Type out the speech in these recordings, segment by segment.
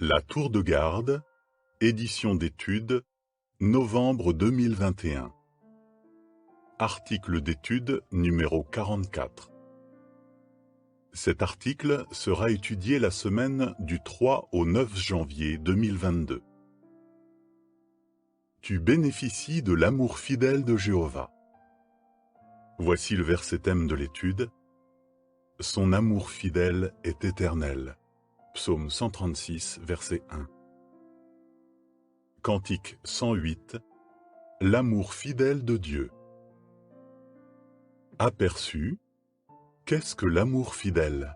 La Tour de Garde, édition d'études, novembre 2021. Article d'étude numéro 44. Cet article sera étudié la semaine du 3 au 9 janvier 2022. Tu bénéficies de l'amour fidèle de Jéhovah. Voici le verset thème de l'étude. Son amour fidèle est éternel. Psaume 136, verset 1. Cantique 108. L'amour fidèle de Dieu. Aperçu. Qu'est-ce que l'amour fidèle?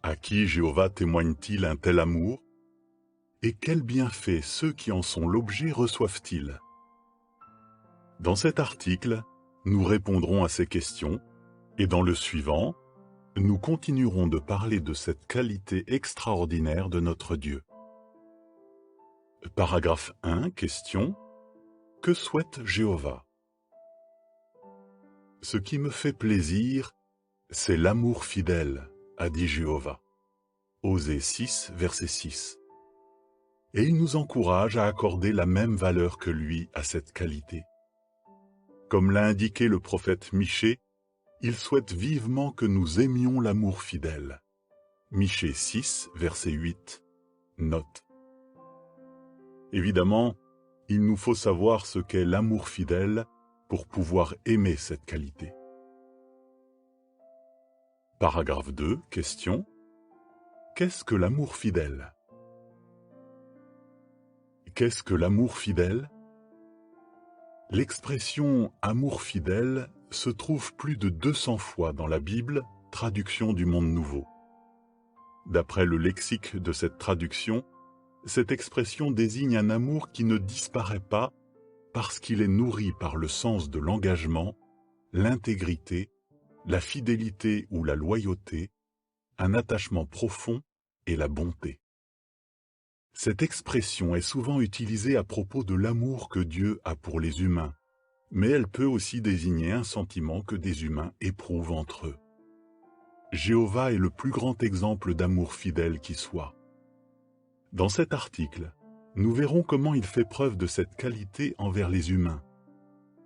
À qui Jéhovah témoigne-t-il un tel amour? Et quels bienfaits ceux qui en sont l'objet reçoivent-ils? Dans cet article, nous répondrons à ces questions, et dans le suivant, nous continuerons de parler de cette qualité extraordinaire de notre Dieu. Paragraphe 1, question. Que souhaite Jéhovah? Ce qui me fait plaisir, c'est l'amour fidèle, a dit Jéhovah. Osée 6, verset 6. Et il nous encourage à accorder la même valeur que lui à cette qualité. Comme l'a indiqué le prophète Michée, il souhaite vivement que nous aimions l'amour fidèle. Michée 6, verset 8. Note. Évidemment, il nous faut savoir ce qu'est l'amour fidèle pour pouvoir aimer cette qualité. Paragraphe 2, question. Qu'est-ce que l'amour fidèle? Qu'est-ce que l'amour fidèle? L'expression « amour fidèle » se trouve plus de 200 fois dans la Bible, traduction du Monde Nouveau. D'après le lexique de cette traduction, cette expression désigne un amour qui ne disparaît pas parce qu'il est nourri par le sens de l'engagement, l'intégrité, la fidélité ou la loyauté, un attachement profond et la bonté. Cette expression est souvent utilisée à propos de l'amour que Dieu a pour les humains, mais elle peut aussi désigner un sentiment que des humains éprouvent entre eux. Jéhovah est le plus grand exemple d'amour fidèle qui soit. Dans cet article, nous verrons comment il fait preuve de cette qualité envers les humains.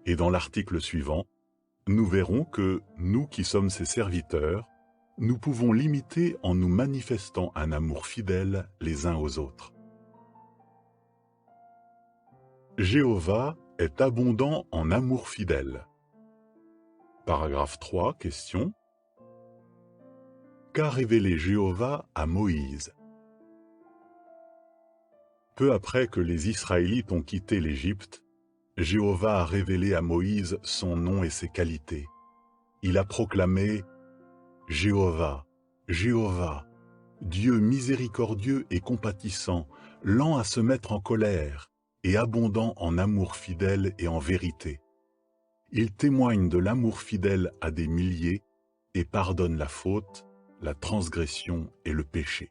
Et dans l'article suivant, nous verrons que, nous qui sommes ses serviteurs, nous pouvons l'imiter en nous manifestant un amour fidèle les uns aux autres. Jéhovah est abondant en amour fidèle. Paragraphe 3, question. Qu'a révélé Jéhovah à Moïse? Peu après que les Israélites ont quitté l'Égypte, Jéhovah a révélé à Moïse son nom et ses qualités. Il a proclamé « Jéhovah, Jéhovah, Dieu miséricordieux et compatissant, lent à se mettre en colère et abondant en amour fidèle et en vérité. Il témoigne de l'amour fidèle à des milliers et pardonne la faute, la transgression et le péché. »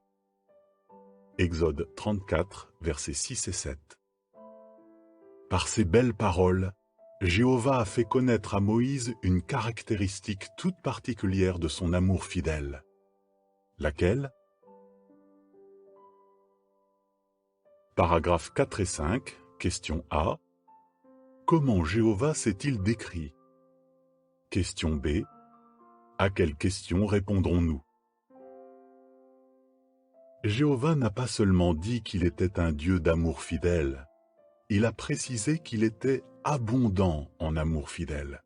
Exode 34, versets 6 et 7. Par ces belles paroles, Jéhovah a fait connaître à Moïse une caractéristique toute particulière de son amour fidèle. Laquelle? Paragraphes 4 et 5, question A. Comment Jéhovah s'est-il décrit? Question B. À quelle question répondrons-nous? Jéhovah n'a pas seulement dit qu'il était un Dieu d'amour fidèle, il a précisé qu'il était abondant en amour fidèle.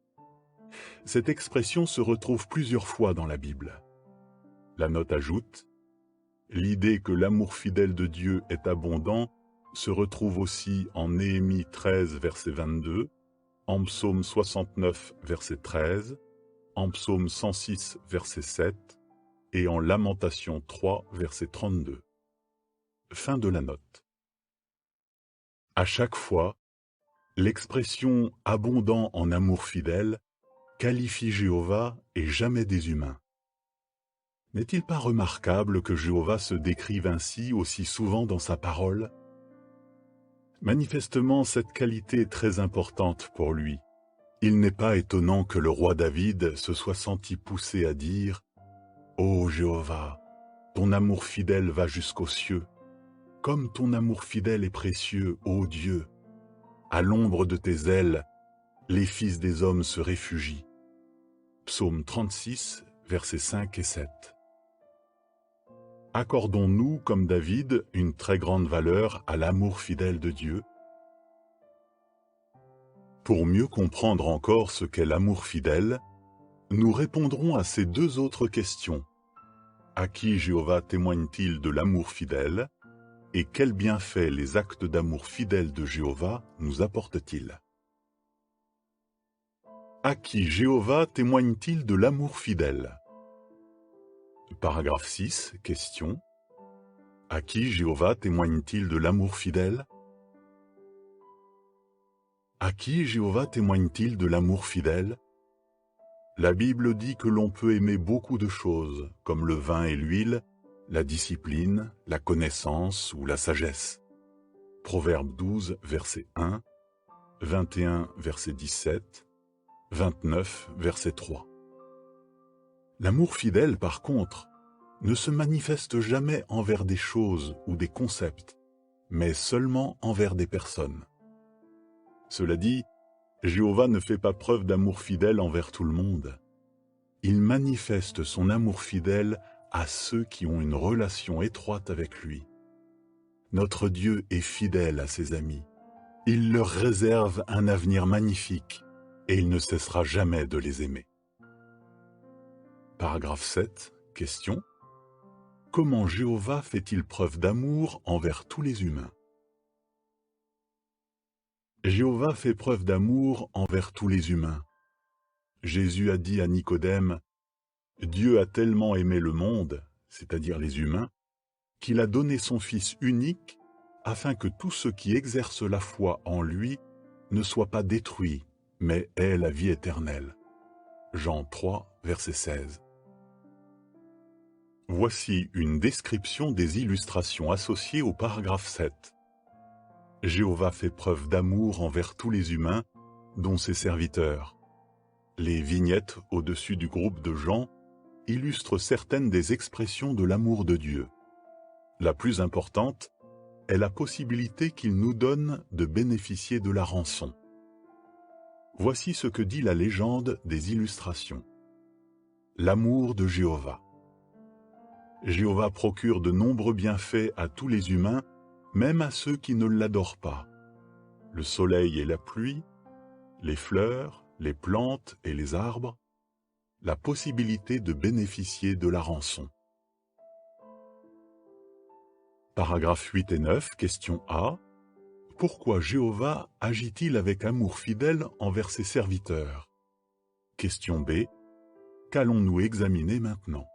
Cette expression se retrouve plusieurs fois dans la Bible. La note ajoute, l'idée que l'amour fidèle de Dieu est abondant se retrouve aussi en Néhémie 13, verset 22, en Psaume 69, verset 13, en Psaume 106, verset 7, et en Lamentation 3, verset 32. Fin de la note. À chaque fois, l'expression « abondant en amour fidèle » qualifie Jéhovah et jamais des humains. N'est-il pas remarquable que Jéhovah se décrive ainsi aussi souvent dans sa parole? Manifestement, cette qualité est très importante pour lui. Il n'est pas étonnant que le roi David se soit senti poussé à dire « Ô Jéhovah, ton amour fidèle va jusqu'aux cieux. Comme ton amour fidèle est précieux, ô Dieu, à l'ombre de tes ailes, les fils des hommes se réfugient. Psaume 36, versets 5 et 7. Accordons-nous, comme David, une très grande valeur à l'amour fidèle de Dieu? Pour mieux comprendre encore ce qu'est l'amour fidèle, nous répondrons à ces deux autres questions. À qui Jéhovah témoigne-t-il de l'amour fidèle? Et quels bienfaits les actes d'amour fidèle de Jéhovah nous apportent-ils? À qui Jéhovah témoigne-t-il de l'amour fidèle? Paragraphe 6, question. À qui Jéhovah témoigne-t-il de l'amour fidèle? À qui Jéhovah témoigne-t-il de l'amour fidèle? La Bible dit que l'on peut aimer beaucoup de choses, comme le vin et l'huile, la discipline, la connaissance ou la sagesse. Proverbe 12, verset 1, 21, verset 17, 29, verset 3. L'amour fidèle, par contre, ne se manifeste jamais envers des choses ou des concepts, mais seulement envers des personnes. Cela dit, Jéhovah ne fait pas preuve d'amour fidèle envers tout le monde. Il manifeste son amour fidèle à ceux qui ont une relation étroite avec lui. Notre Dieu est fidèle à ses amis. Il leur réserve un avenir magnifique et il ne cessera jamais de les aimer. Paragraphe 7, question. Comment Jéhovah fait-il preuve d'amour envers tous les humains? Jéhovah fait preuve d'amour envers tous les humains. Jésus a dit à Nicodème, « Dieu a tellement aimé le monde, c'est-à-dire les humains, qu'il a donné son Fils unique afin que tous ceux qui exercent la foi en lui ne soient pas détruits, mais aient la vie éternelle. » Jean 3, verset 16. Voici une description des illustrations associées au paragraphe 7. Jéhovah fait preuve d'amour envers tous les humains, dont ses serviteurs. Les vignettes au-dessus du groupe de Jean illustrent certaines des expressions de l'amour de Dieu. La plus importante est la possibilité qu'il nous donne de bénéficier de la rançon. Voici ce que dit la légende des illustrations. L'amour de Jéhovah. Jéhovah procure de nombreux bienfaits à tous les humains, même à ceux qui ne l'adorent pas. Le soleil et la pluie, les fleurs, les plantes et les arbres, la possibilité de bénéficier de la rançon. Paragraphes 8 et 9, question A. Pourquoi Jéhovah agit-il avec amour fidèle envers ses serviteurs? Question B. Qu'allons-nous examiner maintenant?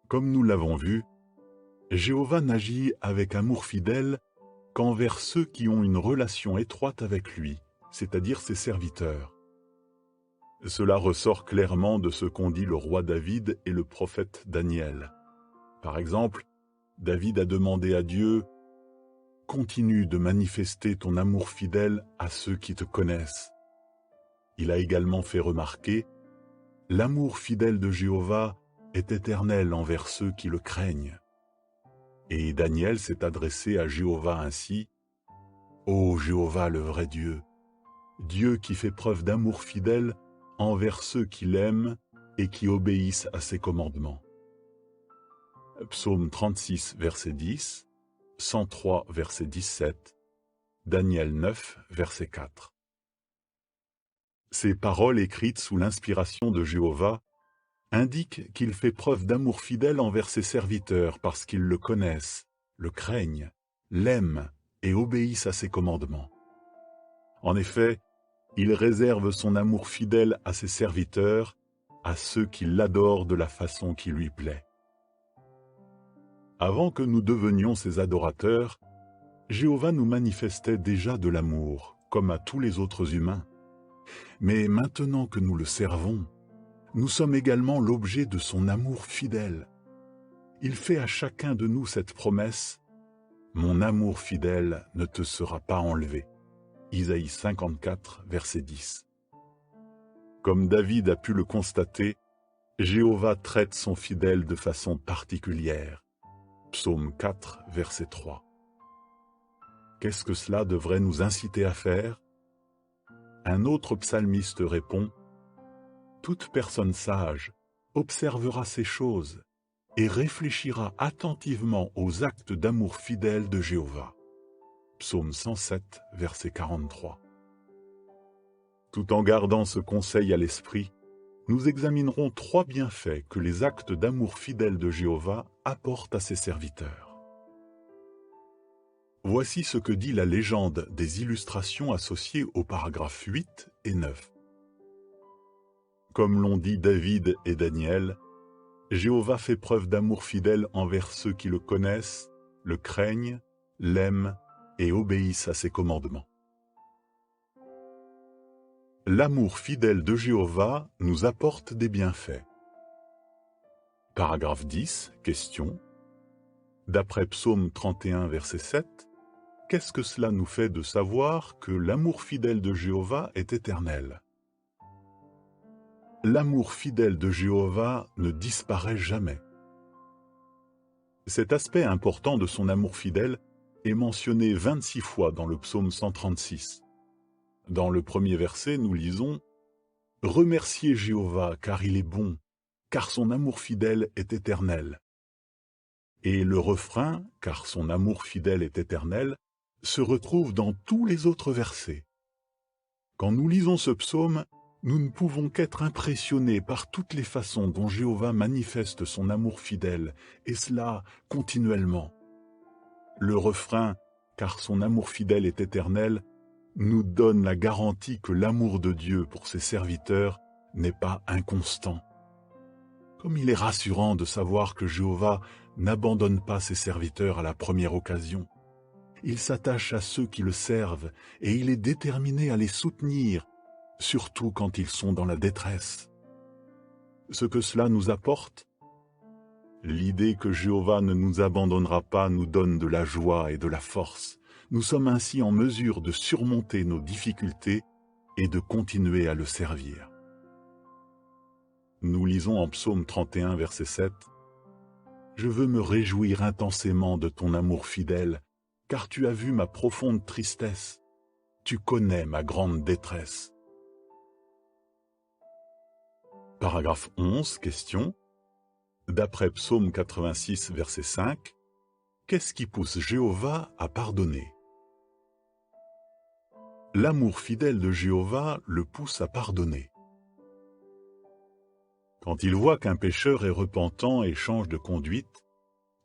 Comme nous l'avons vu, Jéhovah n'agit avec amour fidèle qu'envers ceux qui ont une relation étroite avec lui, c'est-à-dire ses serviteurs. Cela ressort clairement de ce qu'ont dit le roi David et le prophète Daniel. Par exemple, David a demandé à Dieu « Continue de manifester ton amour fidèle à ceux qui te connaissent. » Il a également fait remarquer « L'amour fidèle de Jéhovah est éternel envers ceux qui le craignent. » Et Daniel s'est adressé à Jéhovah ainsi « Ô Jéhovah le vrai Dieu, Dieu qui fait preuve d'amour fidèle envers ceux qui l'aiment et qui obéissent à ses commandements. » Psaume 36, verset 10, 103, verset 17, Daniel 9, verset 4. Ces paroles écrites sous l'inspiration de Jéhovah indiquent qu'il fait preuve d'amour fidèle envers ses serviteurs parce qu'ils le connaissent, le craignent, l'aiment et obéissent à ses commandements. En effet, il réserve son amour fidèle à ses serviteurs, à ceux qui l'adorent de la façon qui lui plaît. Avant que nous devenions ses adorateurs, Jéhovah nous manifestait déjà de l'amour, comme à tous les autres humains. Mais maintenant que nous le servons, nous sommes également l'objet de son amour fidèle. Il fait à chacun de nous cette promesse « Mon amour fidèle ne te sera pas enlevé ». Isaïe 54, verset 10. Comme David a pu le constater, Jéhovah traite son fidèle de façon particulière. Psaume 4, verset 3. Qu'est-ce que cela devrait nous inciter à faire? Un autre psalmiste répond: toute personne sage observera ces choses et réfléchira attentivement aux actes d'amour fidèle de Jéhovah. Psaume 107, verset 43. Tout en gardant ce conseil à l'esprit, nous examinerons 3 bienfaits que les actes d'amour fidèle de Jéhovah apportent à ses serviteurs. Voici ce que dit la légende des illustrations associées aux paragraphes 8 et 9. Comme l'ont dit David et Daniel, Jéhovah fait preuve d'amour fidèle envers ceux qui le connaissent, le craignent, l'aiment et obéissent à ses commandements. L'amour fidèle de Jéhovah nous apporte des bienfaits. Paragraphe 10, question. D'après Psaume 31, verset 7, qu'est-ce que cela nous fait de savoir que l'amour fidèle de Jéhovah est éternel? L'amour fidèle de Jéhovah ne disparaît jamais. Cet aspect important de son amour fidèle est mentionné 26 fois dans le psaume 136. Dans le premier verset, nous lisons « Remerciez Jéhovah car il est bon, car son amour fidèle est éternel. » Et le refrain « car son amour fidèle est éternel » se retrouve dans tous les autres versets. Quand nous lisons ce psaume, nous ne pouvons qu'être impressionnés par toutes les façons dont Jéhovah manifeste son amour fidèle, et cela continuellement. Le refrain « car son amour fidèle est éternel » nous donne la garantie que l'amour de Dieu pour ses serviteurs n'est pas inconstant. Comme il est rassurant de savoir que Jéhovah n'abandonne pas ses serviteurs à la première occasion. Il s'attache à ceux qui le servent et il est déterminé à les soutenir, surtout quand ils sont dans la détresse. Ce que cela nous apporte, l'idée que Jéhovah ne nous abandonnera pas nous donne de la joie et de la force. Nous sommes ainsi en mesure de surmonter nos difficultés et de continuer à le servir. Nous lisons en Psaume 31, verset 7, « Je veux me réjouir intensément de ton amour fidèle, car tu as vu ma profonde tristesse, tu connais ma grande détresse. » Paragraphe 11, question. D'après Psaume 86, verset 5, qu'est-ce qui pousse Jéhovah à pardonner? L'amour fidèle de Jéhovah le pousse à pardonner. Quand il voit qu'un pécheur est repentant et change de conduite,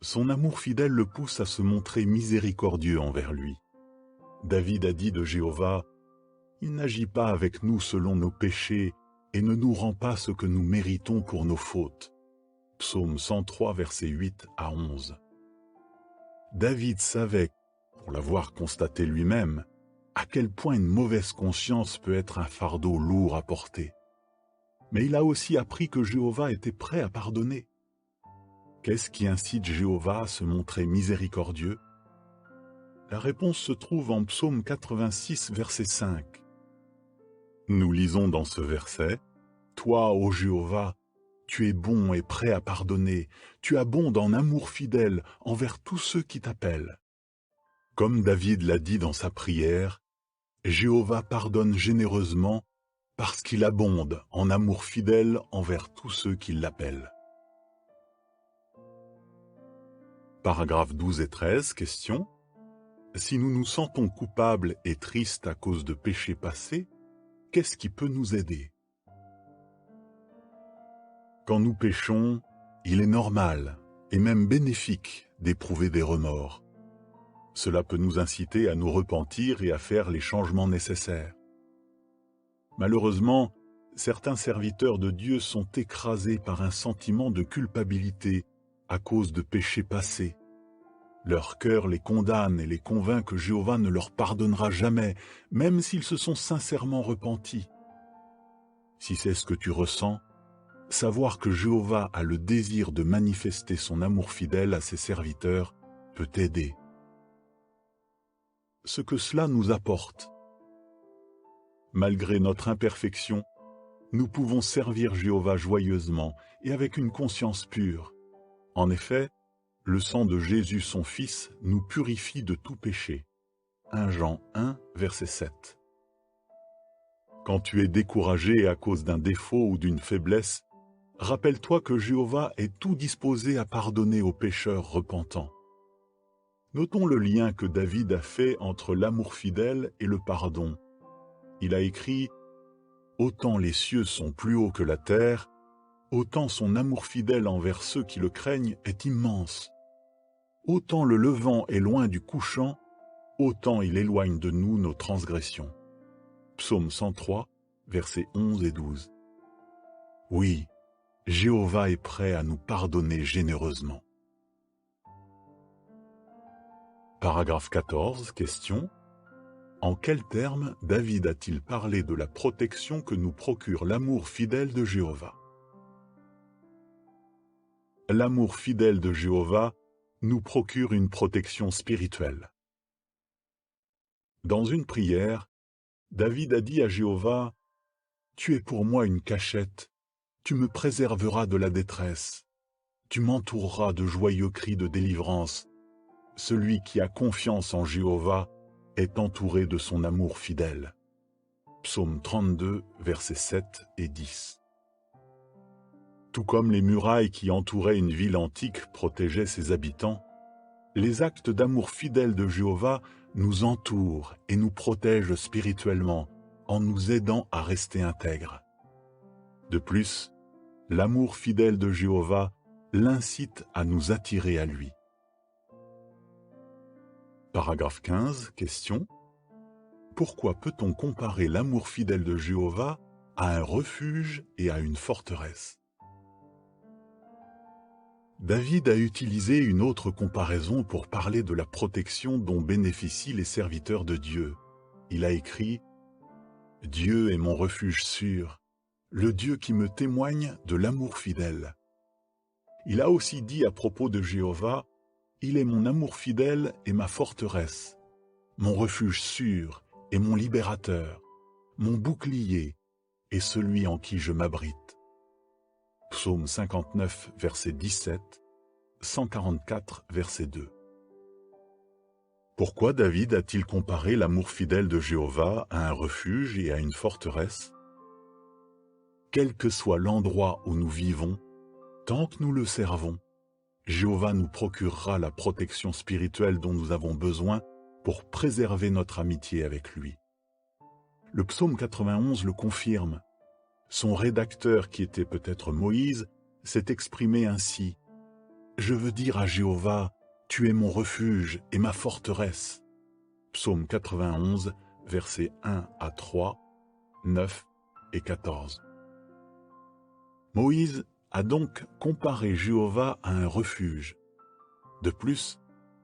son amour fidèle le pousse à se montrer miséricordieux envers lui. David a dit de Jéhovah, « Il n'agit pas avec nous selon nos péchés et ne nous rend pas ce que nous méritons pour nos fautes. » Psaume 103, versets 8 à 11. David savait, pour l'avoir constaté lui-même, à quel point une mauvaise conscience peut être un fardeau lourd à porter. Mais il a aussi appris que Jéhovah était prêt à pardonner. Qu'est-ce qui incite Jéhovah à se montrer miséricordieux? La réponse se trouve en Psaume 86, verset 5. Nous lisons dans ce verset, « Toi, ô Jéhovah, tu es bon et prêt à pardonner, tu abondes en amour fidèle envers tous ceux qui t'appellent. » Comme David l'a dit dans sa prière, Jéhovah pardonne généreusement parce qu'il abonde en amour fidèle envers tous ceux qui l'appellent. Paragraphes 12 et 13, question. Si nous nous sentons coupables et tristes à cause de péchés passés, qu'est-ce qui peut nous aider? Quand nous péchons, il est normal et même bénéfique d'éprouver des remords. Cela peut nous inciter à nous repentir et à faire les changements nécessaires. Malheureusement, certains serviteurs de Dieu sont écrasés par un sentiment de culpabilité à cause de péchés passés. Leur cœur les condamne et les convainc que Jéhovah ne leur pardonnera jamais, même s'ils se sont sincèrement repentis. Si c'est ce que tu ressens, savoir que Jéhovah a le désir de manifester son amour fidèle à ses serviteurs peut t'aider. Ce que cela nous apporte. Malgré notre imperfection, nous pouvons servir Jéhovah joyeusement et avec une conscience pure. En effet, Le sang de Jésus son Fils nous purifie de tout péché. 1 Jean 1, verset 7. Quand tu es découragé à cause d'un défaut ou d'une faiblesse, rappelle-toi que Jéhovah est tout disposé à pardonner aux pécheurs repentants. Notons le lien que David a fait entre l'amour fidèle et le pardon. Il a écrit « Autant les cieux sont plus hauts que la terre, autant son amour fidèle envers ceux qui le craignent est immense. Autant le levant est loin du couchant, autant il éloigne de nous nos transgressions. » Psaume 103, versets 11 et 12. Oui, Jéhovah est prêt à nous pardonner généreusement. Paragraphe 14, question. En quels termes David a-t-il parlé de la protection que nous procure l'amour fidèle de Jéhovah? L'amour fidèle de Jéhovah nous procure une protection spirituelle. Dans une prière, David a dit à Jéhovah, « Tu es pour moi une cachette, tu me préserveras de la détresse, tu m'entoureras de joyeux cris de délivrance. Celui qui a confiance en Jéhovah est entouré de son amour fidèle. » Psaume 32, versets 7 et 10. Tout comme les murailles qui entouraient une ville antique protégeaient ses habitants, les actes d'amour fidèle de Jéhovah nous entourent et nous protègent spirituellement en nous aidant à rester intègres. De plus, l'amour fidèle de Jéhovah l'incite à nous attirer à lui. Paragraphe 15, question. Pourquoi peut-on comparer l'amour fidèle de Jéhovah à un refuge et à une forteresse? David a utilisé une autre comparaison pour parler de la protection dont bénéficient les serviteurs de Dieu. Il a écrit « Dieu est mon refuge sûr, le Dieu qui me témoigne de l'amour fidèle. » Il a aussi dit à propos de Jéhovah « Il est mon amour fidèle et ma forteresse, mon refuge sûr et mon libérateur, mon bouclier et celui en qui je m'abrite. » Psaume 59, verset 17, 144, verset 2. Pourquoi David a-t-il comparé l'amour fidèle de Jéhovah à un refuge et à une forteresse? Quel que soit l'endroit où nous vivons, tant que nous le servons, Jéhovah nous procurera la protection spirituelle dont nous avons besoin pour préserver notre amitié avec lui. Le psaume 91 le confirme. Son rédacteur, qui était peut-être Moïse, s'est exprimé ainsi. « Je veux dire à Jéhovah, tu es mon refuge et ma forteresse. » Psaume 91, versets 1 à 3, 9 et 14. Moïse a donc comparé Jéhovah à un refuge. De plus,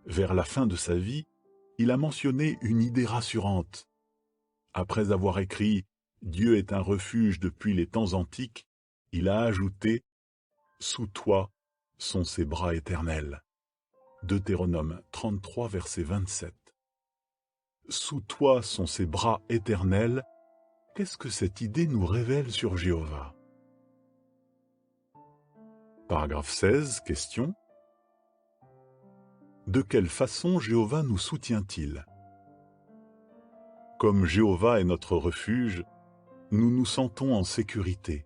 vers la fin de sa vie, il a mentionné une idée rassurante. Après avoir écrit « Dieu est un refuge depuis les temps antiques », il a ajouté « Sous toi sont ses bras éternels ». Deutéronome 33, verset 27. Sous toi sont ses bras éternels. Qu'est-ce que cette idée nous révèle sur Jéhovah? Paragraphe 16, question. De quelle façon Jéhovah nous soutient-il? Comme Jéhovah est notre refuge, nous nous sentons en sécurité.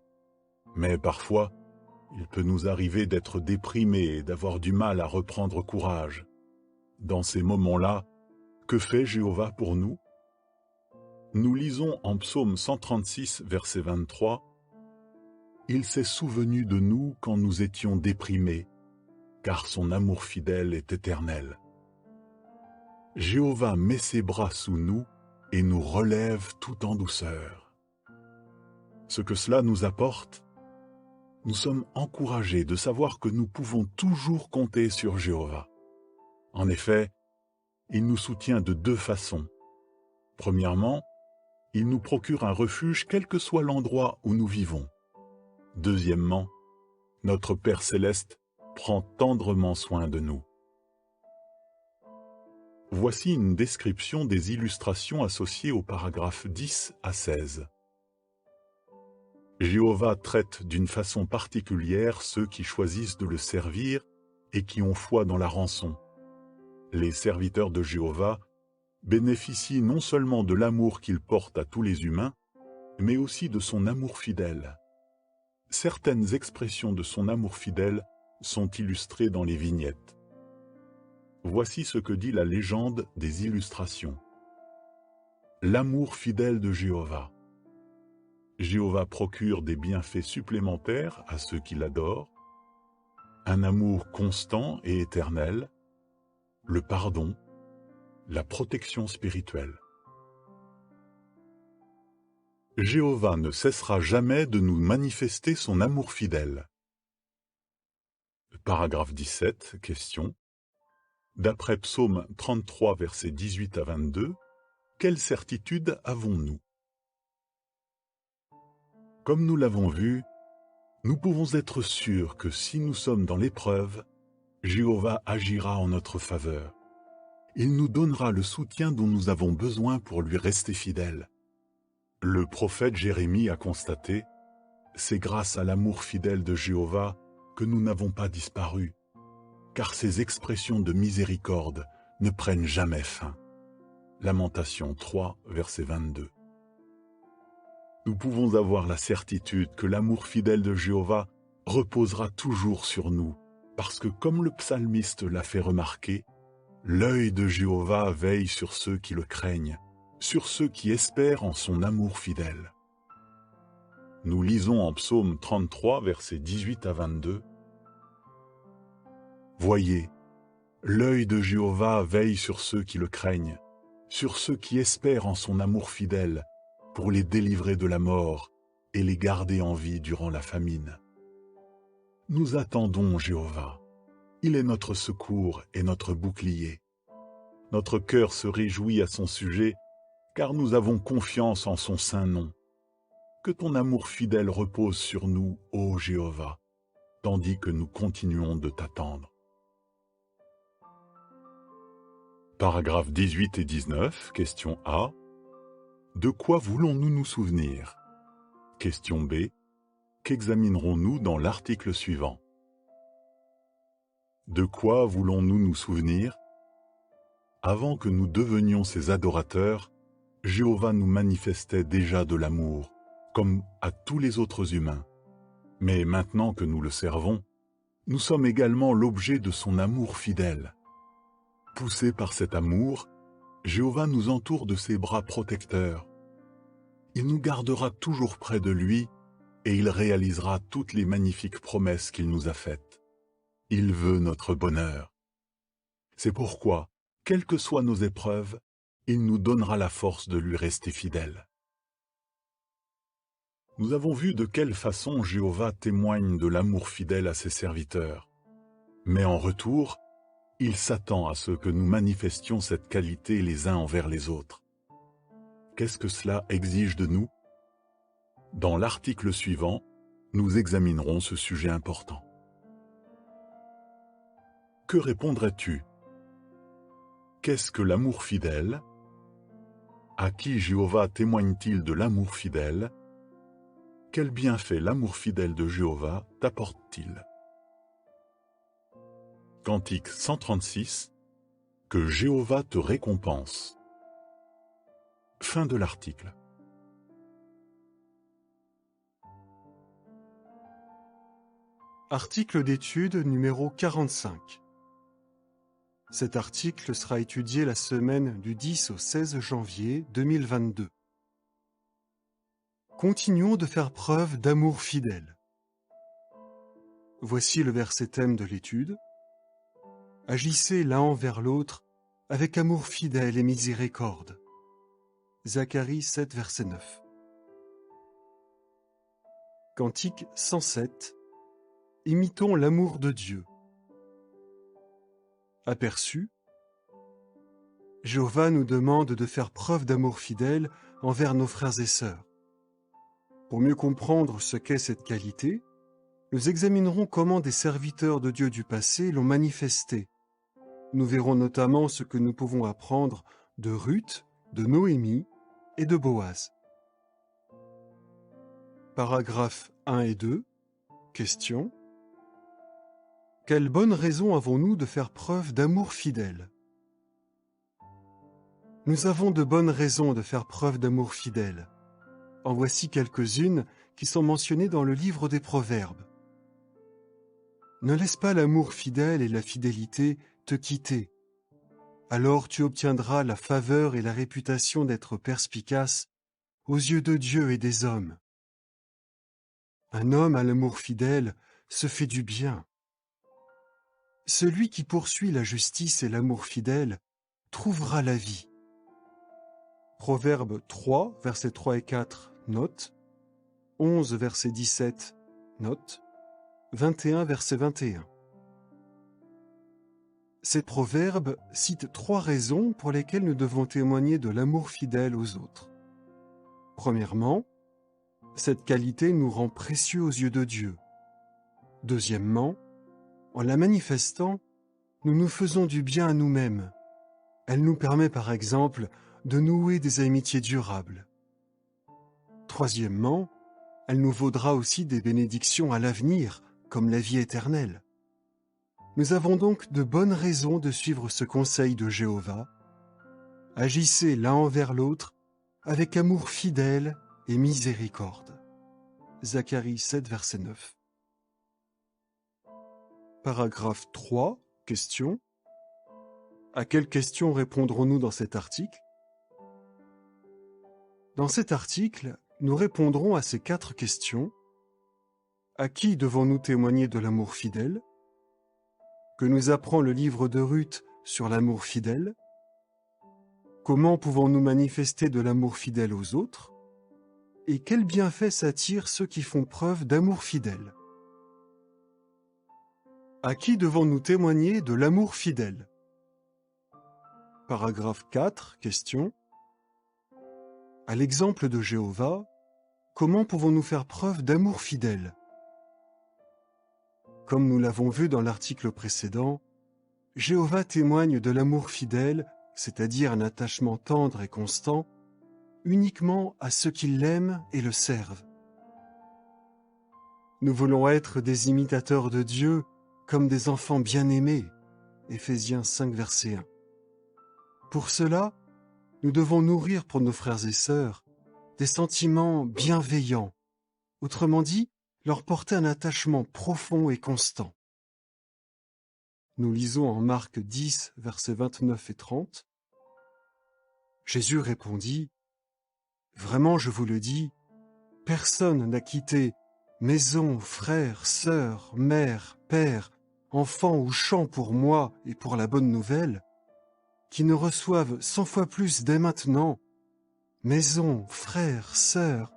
Mais parfois, il peut nous arriver d'être déprimés et d'avoir du mal à reprendre courage. Dans ces moments-là, que fait Jéhovah pour nous? Nous lisons en Psaume 136, verset 23, « Il s'est souvenu de nous quand nous étions déprimés, car son amour fidèle est éternel. » Jéhovah met ses bras sous nous et nous relève tout en douceur. Ce que cela nous apporte, nous sommes encouragés de savoir que nous pouvons toujours compter sur Jéhovah. En effet, il nous soutient de deux façons. Premièrement, il nous procure un refuge quel que soit l'endroit où nous vivons. Deuxièmement, notre Père Céleste prend tendrement soin de nous. Voici une description des illustrations associées aux paragraphes 10 à 16. Jéhovah traite d'une façon particulière ceux qui choisissent de le servir et qui ont foi dans la rançon. Les serviteurs de Jéhovah bénéficient non seulement de l'amour qu'il porte à tous les humains, mais aussi de son amour fidèle. Certaines expressions de son amour fidèle sont illustrées dans les vignettes. Voici ce que dit la légende des illustrations. L'amour fidèle de Jéhovah. Jéhovah procure des bienfaits supplémentaires à ceux qui l'adorent, un amour constant et éternel, le pardon, la protection spirituelle. Jéhovah ne cessera jamais de nous manifester son amour fidèle. Paragraphe 17, question. D'après Psaume 33, versets 18 à 22, quelle certitude avons-nous? Comme nous l'avons vu, nous pouvons être sûrs que si nous sommes dans l'épreuve, Jéhovah agira en notre faveur. Il nous donnera le soutien dont nous avons besoin pour lui rester fidèles. Le prophète Jérémie a constaté « C'est grâce à l'amour fidèle de Jéhovah que nous n'avons pas disparu, car ses expressions de miséricorde ne prennent jamais fin. » Lamentation 3, verset 22. Nous pouvons avoir la certitude que l'amour fidèle de Jéhovah reposera toujours sur nous, parce que comme le psalmiste l'a fait remarquer, l'œil de Jéhovah veille sur ceux qui le craignent, sur ceux qui espèrent en son amour fidèle. Nous lisons en Psaume 33, versets 18 à 22. Voyez, l'œil de Jéhovah veille sur ceux qui le craignent, sur ceux qui espèrent en son amour fidèle, pour les délivrer de la mort et les garder en vie durant la famine. Nous attendons Jéhovah. Il est notre secours et notre bouclier. Notre cœur se réjouit à son sujet, car nous avons confiance en son saint nom. Que ton amour fidèle repose sur nous, ô Jéhovah, tandis que nous continuons de t'attendre. Paragraphes 18 et 19, question A. De quoi voulons-nous nous souvenir? Question B. Qu'examinerons-nous dans l'article suivant? De quoi voulons-nous nous souvenir? Avant que nous devenions ses adorateurs, Jéhovah nous manifestait déjà de l'amour, comme à tous les autres humains. Mais maintenant que nous le servons, nous sommes également l'objet de son amour fidèle. Poussés par cet amour, Jéhovah nous entoure de ses bras protecteurs. Il nous gardera toujours près de lui et il réalisera toutes les magnifiques promesses qu'il nous a faites. Il veut notre bonheur. C'est pourquoi, quelles que soient nos épreuves, il nous donnera la force de lui rester fidèle. Nous avons vu de quelle façon Jéhovah témoigne de l'amour fidèle à ses serviteurs. Mais en retour, il s'attend à ce que nous manifestions cette qualité les uns envers les autres. Qu'est-ce que cela exige de nous? Dans l'article suivant, nous examinerons ce sujet important. Que répondrais-tu? Qu'est-ce que l'amour fidèle? À qui Jéhovah témoigne-t-il de l'amour fidèle? Quel bienfait l'amour fidèle de Jéhovah t'apporte-t-il? Cantique 136. Que Jéhovah te récompense. Fin de l'article. Article d'étude numéro 45. Cet article sera étudié la semaine du 10 au 16 janvier 2022. Continuons de faire preuve d'amour fidèle. Voici le verset thème de l'étude. Agissez l'un envers l'autre avec amour fidèle et miséricorde. Zacharie 7, verset 9. Cantique 107. Imitons l'amour de Dieu. Aperçu. Jéhovah nous demande de faire preuve d'amour fidèle envers nos frères et sœurs. Pour mieux comprendre ce qu'est cette qualité, nous examinerons comment des serviteurs de Dieu du passé l'ont manifesté. Nous verrons notamment ce que nous pouvons apprendre de Ruth, de Noémie et de Boaz. Paragraphes 1 et 2. Question. Quelle bonne raison avons-nous de faire preuve d'amour fidèle? Nous avons de bonnes raisons de faire preuve d'amour fidèle. En voici quelques-unes qui sont mentionnées dans le livre des Proverbes. Ne laisse pas l'amour fidèle et la fidélité te quitter. Alors tu obtiendras la faveur et la réputation d'être perspicace aux yeux de Dieu et des hommes. Un homme à l'amour fidèle se fait du bien. Celui qui poursuit la justice et l'amour fidèle trouvera la vie. Proverbe 3, versets 3 et 4, note. 11, verset 17, note. 21, verset 21. Ces proverbes citent 3 raisons pour lesquelles nous devons témoigner de l'amour fidèle aux autres. Premièrement, cette qualité nous rend précieux aux yeux de Dieu. Deuxièmement, en la manifestant, nous nous faisons du bien à nous-mêmes. Elle nous permet par exemple de nouer des amitiés durables. Troisièmement, elle nous vaudra aussi des bénédictions à l'avenir, comme la vie éternelle. Nous avons donc de bonnes raisons de suivre ce conseil de Jéhovah. Agissez l'un envers l'autre avec amour fidèle et miséricorde. Zacharie 7, verset 9. Paragraphe 3, question. À quelles questions répondrons-nous dans cet article? Dans cet article, nous répondrons à ces 4 questions. À qui devons-nous témoigner de l'amour fidèle? Que nous apprend le livre de Ruth sur l'amour fidèle? Comment pouvons-nous manifester de l'amour fidèle aux autres? Et quels bienfaits s'attirent ceux qui font preuve d'amour fidèle? À qui devons-nous témoigner de l'amour fidèle? Paragraphe 4, question. À l'exemple de Jéhovah, comment pouvons-nous faire preuve d'amour fidèle? Comme nous l'avons vu dans l'article précédent, Jéhovah témoigne de l'amour fidèle, c'est-à-dire un attachement tendre et constant, uniquement à ceux qui l'aiment et le servent. Nous voulons être des imitateurs de Dieu comme des enfants bien-aimés. Éphésiens 5, verset 1. Pour cela, nous devons nourrir pour nos frères et sœurs des sentiments bienveillants, autrement dit, leur porter un attachement profond et constant. Nous lisons en Marc 10, versets 29 et 30. Jésus répondit, « Vraiment, je vous le dis, personne n'a quitté maison, frères, sœurs, mère, père, enfants ou champs pour moi et pour la bonne nouvelle, qui ne reçoivent 100 fois plus dès maintenant, maison, frères, sœurs,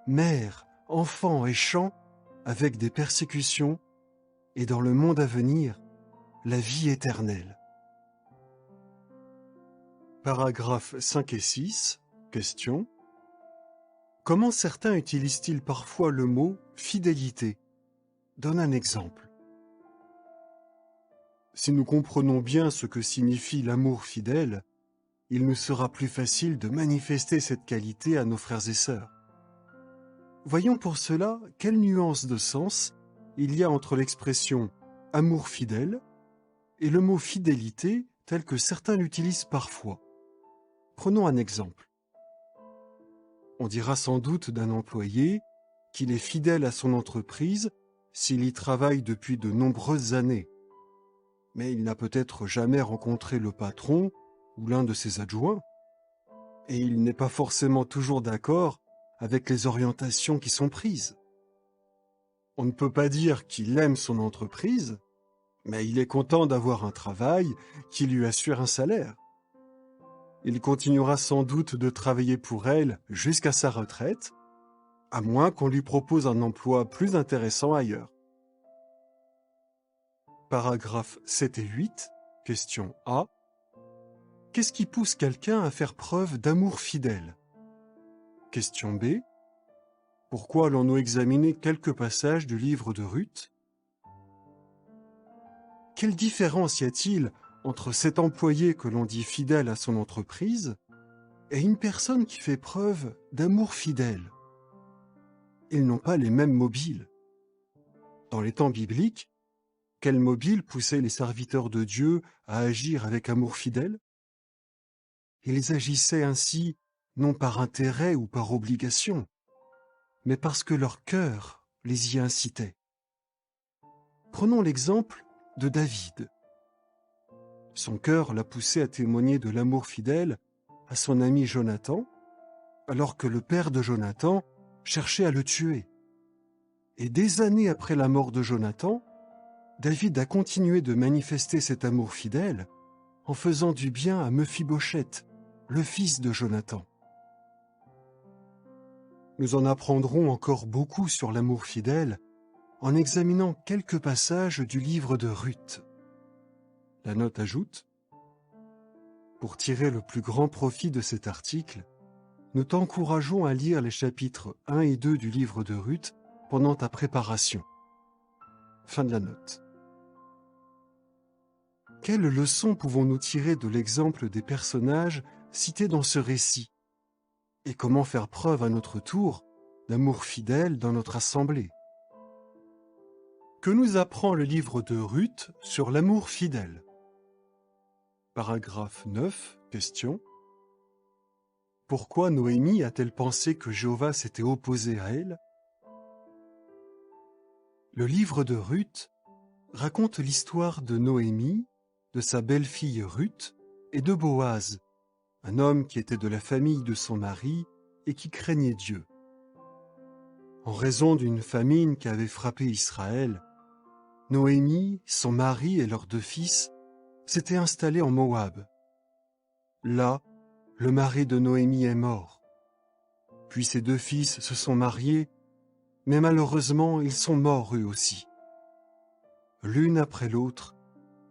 mère, enfants et champs, avec des persécutions, et dans le monde à venir, la vie éternelle. » Paragraphes 5 et 6, question. Comment certains utilisent-ils parfois le mot « fidélité » ? Donne un exemple. Si nous comprenons bien ce que signifie l'amour fidèle, il nous sera plus facile de manifester cette qualité à nos frères et sœurs. Voyons pour cela quelle nuance de sens il y a entre l'expression « amour fidèle » et le mot « fidélité » tel que certains l'utilisent parfois. Prenons un exemple. On dira sans doute d'un employé qu'il est fidèle à son entreprise s'il y travaille depuis de nombreuses années. Mais il n'a peut-être jamais rencontré le patron ou l'un de ses adjoints. Et il n'est pas forcément toujours d'accord avec les orientations qui sont prises. On ne peut pas dire qu'il aime son entreprise, mais il est content d'avoir un travail qui lui assure un salaire. Il continuera sans doute de travailler pour elle jusqu'à sa retraite, à moins qu'on lui propose un emploi plus intéressant ailleurs. Paragraphes 7 et 8, question A. Qu'est-ce qui pousse quelqu'un à faire preuve d'amour fidèle? Question B. Pourquoi allons-nous examiner quelques passages du livre de Ruth? Quelle différence y a-t-il entre cet employé que l'on dit fidèle à son entreprise et une personne qui fait preuve d'amour fidèle? Ils n'ont pas les mêmes mobiles. Dans les temps bibliques, Quel mobile poussait les serviteurs de Dieu à agir avec amour fidèle? Ils agissaient ainsi non par intérêt ou par obligation, mais parce que leur cœur les y incitait. Prenons l'exemple de David. Son cœur l'a poussé à témoigner de l'amour fidèle à son ami Jonathan, alors que le père de Jonathan cherchait à le tuer. Et des années après la mort de Jonathan, David a continué de manifester cet amour fidèle en faisant du bien à Mephibosheth, le fils de Jonathan. Nous en apprendrons encore beaucoup sur l'amour fidèle en examinant quelques passages du livre de Ruth. La note ajoute: pour tirer le plus grand profit de cet article, nous t'encourageons à lire les chapitres 1 et 2 du livre de Ruth pendant ta préparation. Fin de la note. Quelles leçons pouvons-nous tirer de l'exemple des personnages cités dans ce récit? Et comment faire preuve à notre tour d'amour fidèle dans notre assemblée? Que nous apprend le livre de Ruth sur l'amour fidèle? Paragraphe 9, question. Pourquoi Noémie a-t-elle pensé que Jéhovah s'était opposé à elle? Le livre de Ruth raconte l'histoire de Noémie, de sa belle-fille Ruth et de Boaz, un homme qui était de la famille de son mari et qui craignait Dieu. En raison d'une famine qui avait frappé Israël, Noémie, son mari et leurs 2 fils s'étaient installés en Moab. Là, le mari de Noémie est mort. Puis ses 2 fils se sont mariés, mais malheureusement ils sont morts eux aussi. L'une après l'autre,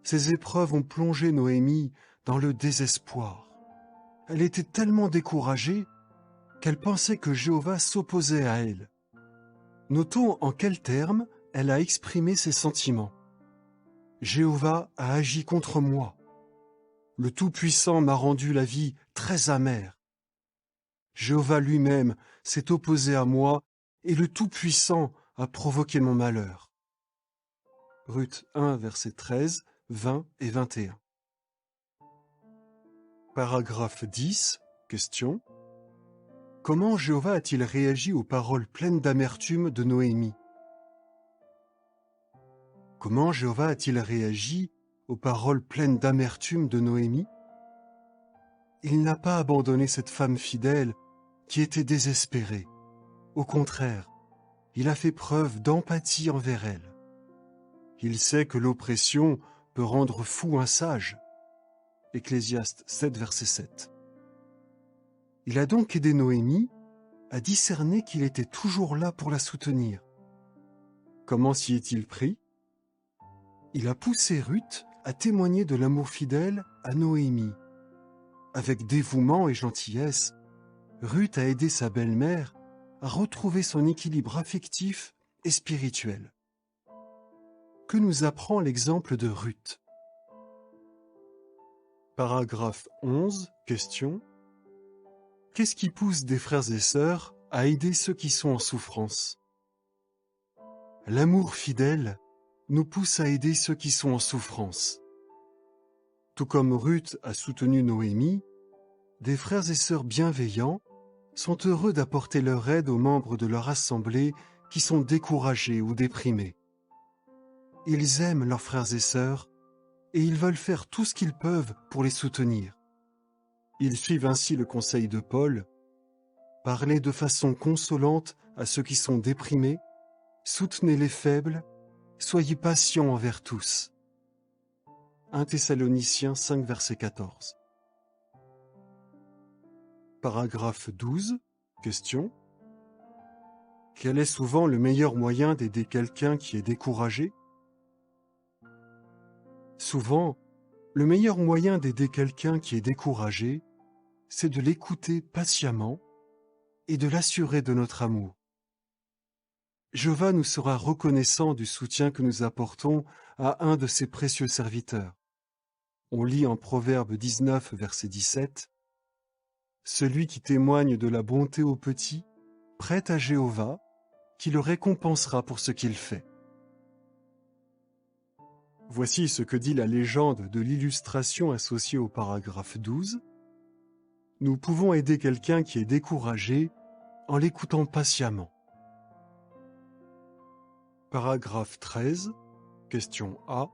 ces épreuves ont plongé Noémie dans le désespoir. Elle était tellement découragée qu'elle pensait que Jéhovah s'opposait à elle. Notons en quels termes elle a exprimé ses sentiments. Jéhovah a agi contre moi. Le Tout-Puissant m'a rendu la vie très amère. Jéhovah lui-même s'est opposé à moi et le Tout-Puissant a provoqué mon malheur. Ruth 1, versets 13, 20 et 21. Paragraphe 10, question. Comment Jéhovah a-t-il réagi aux paroles pleines d'amertume de Noémie? Comment Jéhovah a-t-il réagi aux paroles pleines d'amertume de Noémie? Il n'a pas abandonné cette femme fidèle qui était désespérée. Au contraire, il a fait preuve d'empathie envers elle. Il sait que l'oppression peut rendre fou un sage. Ecclésiaste 7, verset 7. Il a donc aidé Noémie à discerner qu'il était toujours là pour la soutenir. Comment s'y est-il pris? Il a poussé Ruth à témoigner de l'amour fidèle à Noémie. Avec dévouement et gentillesse, Ruth a aidé sa belle-mère à retrouver son équilibre affectif et spirituel. Que nous apprend l'exemple de Ruth? Paragraphe 11, question. Qu'est-ce qui pousse des frères et sœurs à aider ceux qui sont en souffrance? L'amour fidèle nous pousse à aider ceux qui sont en souffrance. Tout comme Ruth a soutenu Noémie, des frères et sœurs bienveillants sont heureux d'apporter leur aide aux membres de leur assemblée qui sont découragés ou déprimés. Ils aiment leurs frères et sœurs et ils veulent faire tout ce qu'ils peuvent pour les soutenir. Ils suivent ainsi le conseil de Paul: parlez de façon consolante à ceux qui sont déprimés, soutenez les faibles, soyez patients envers tous. 1 Thessaloniciens 5, verset 14. Paragraphe 12, question. Quel est souvent le meilleur moyen d'aider quelqu'un qui est découragé? Souvent, le meilleur moyen d'aider quelqu'un qui est découragé, c'est de l'écouter patiemment et de l'assurer de notre amour. Jéhovah nous sera reconnaissant du soutien que nous apportons à un de ses précieux serviteurs. On lit en Proverbe 19, verset 17, « Celui qui témoigne de la bonté aux petits, prête à Jéhovah, qui le récompensera pour ce qu'il fait. » Voici ce que dit la légende de l'illustration associée au paragraphe 12. Nous pouvons aider quelqu'un qui est découragé en l'écoutant patiemment. Paragraphe 13, question A.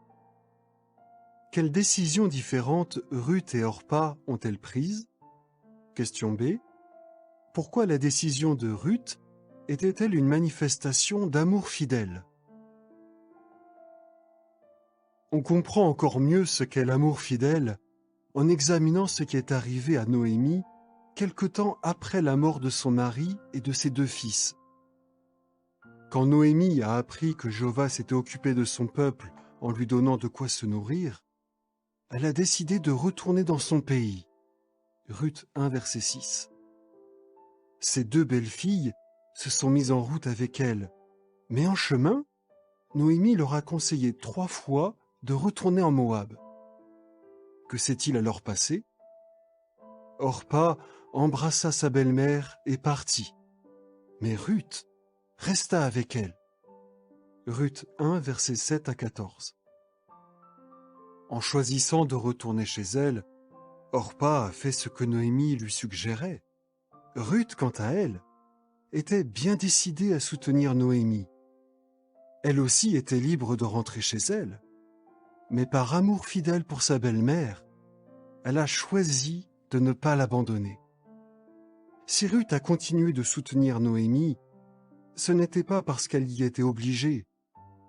Quelles décisions différentes Ruth et Orpa ont-elles prises? Question B. Pourquoi la décision de Ruth était-elle une manifestation d'amour fidèle? On comprend encore mieux ce qu'est l'amour fidèle en examinant ce qui est arrivé à Noémie quelque temps après la mort de son mari et de ses 2 fils. Quand Noémie a appris que Jéhovah s'était occupé de son peuple en lui donnant de quoi se nourrir, elle a décidé de retourner dans son pays. Ruth 1, verset 6. Ses 2 belles-filles se sont mises en route avec elle, mais en chemin, Noémie leur a conseillé 3 fois de retourner en Moab. Que s'est-il alors passé? Orpa embrassa sa belle-mère et partit, mais Ruth resta avec elle. Ruth 1, versets 7 à 14. En choisissant de retourner chez elle, Orpa a fait ce que Noémie lui suggérait. Ruth, quant à elle, était bien décidée à soutenir Noémie. Elle aussi était libre de rentrer chez elle, mais par amour fidèle pour sa belle-mère, elle a choisi de ne pas l'abandonner. Si Ruth a continué de soutenir Noémie, ce n'était pas parce qu'elle y était obligée,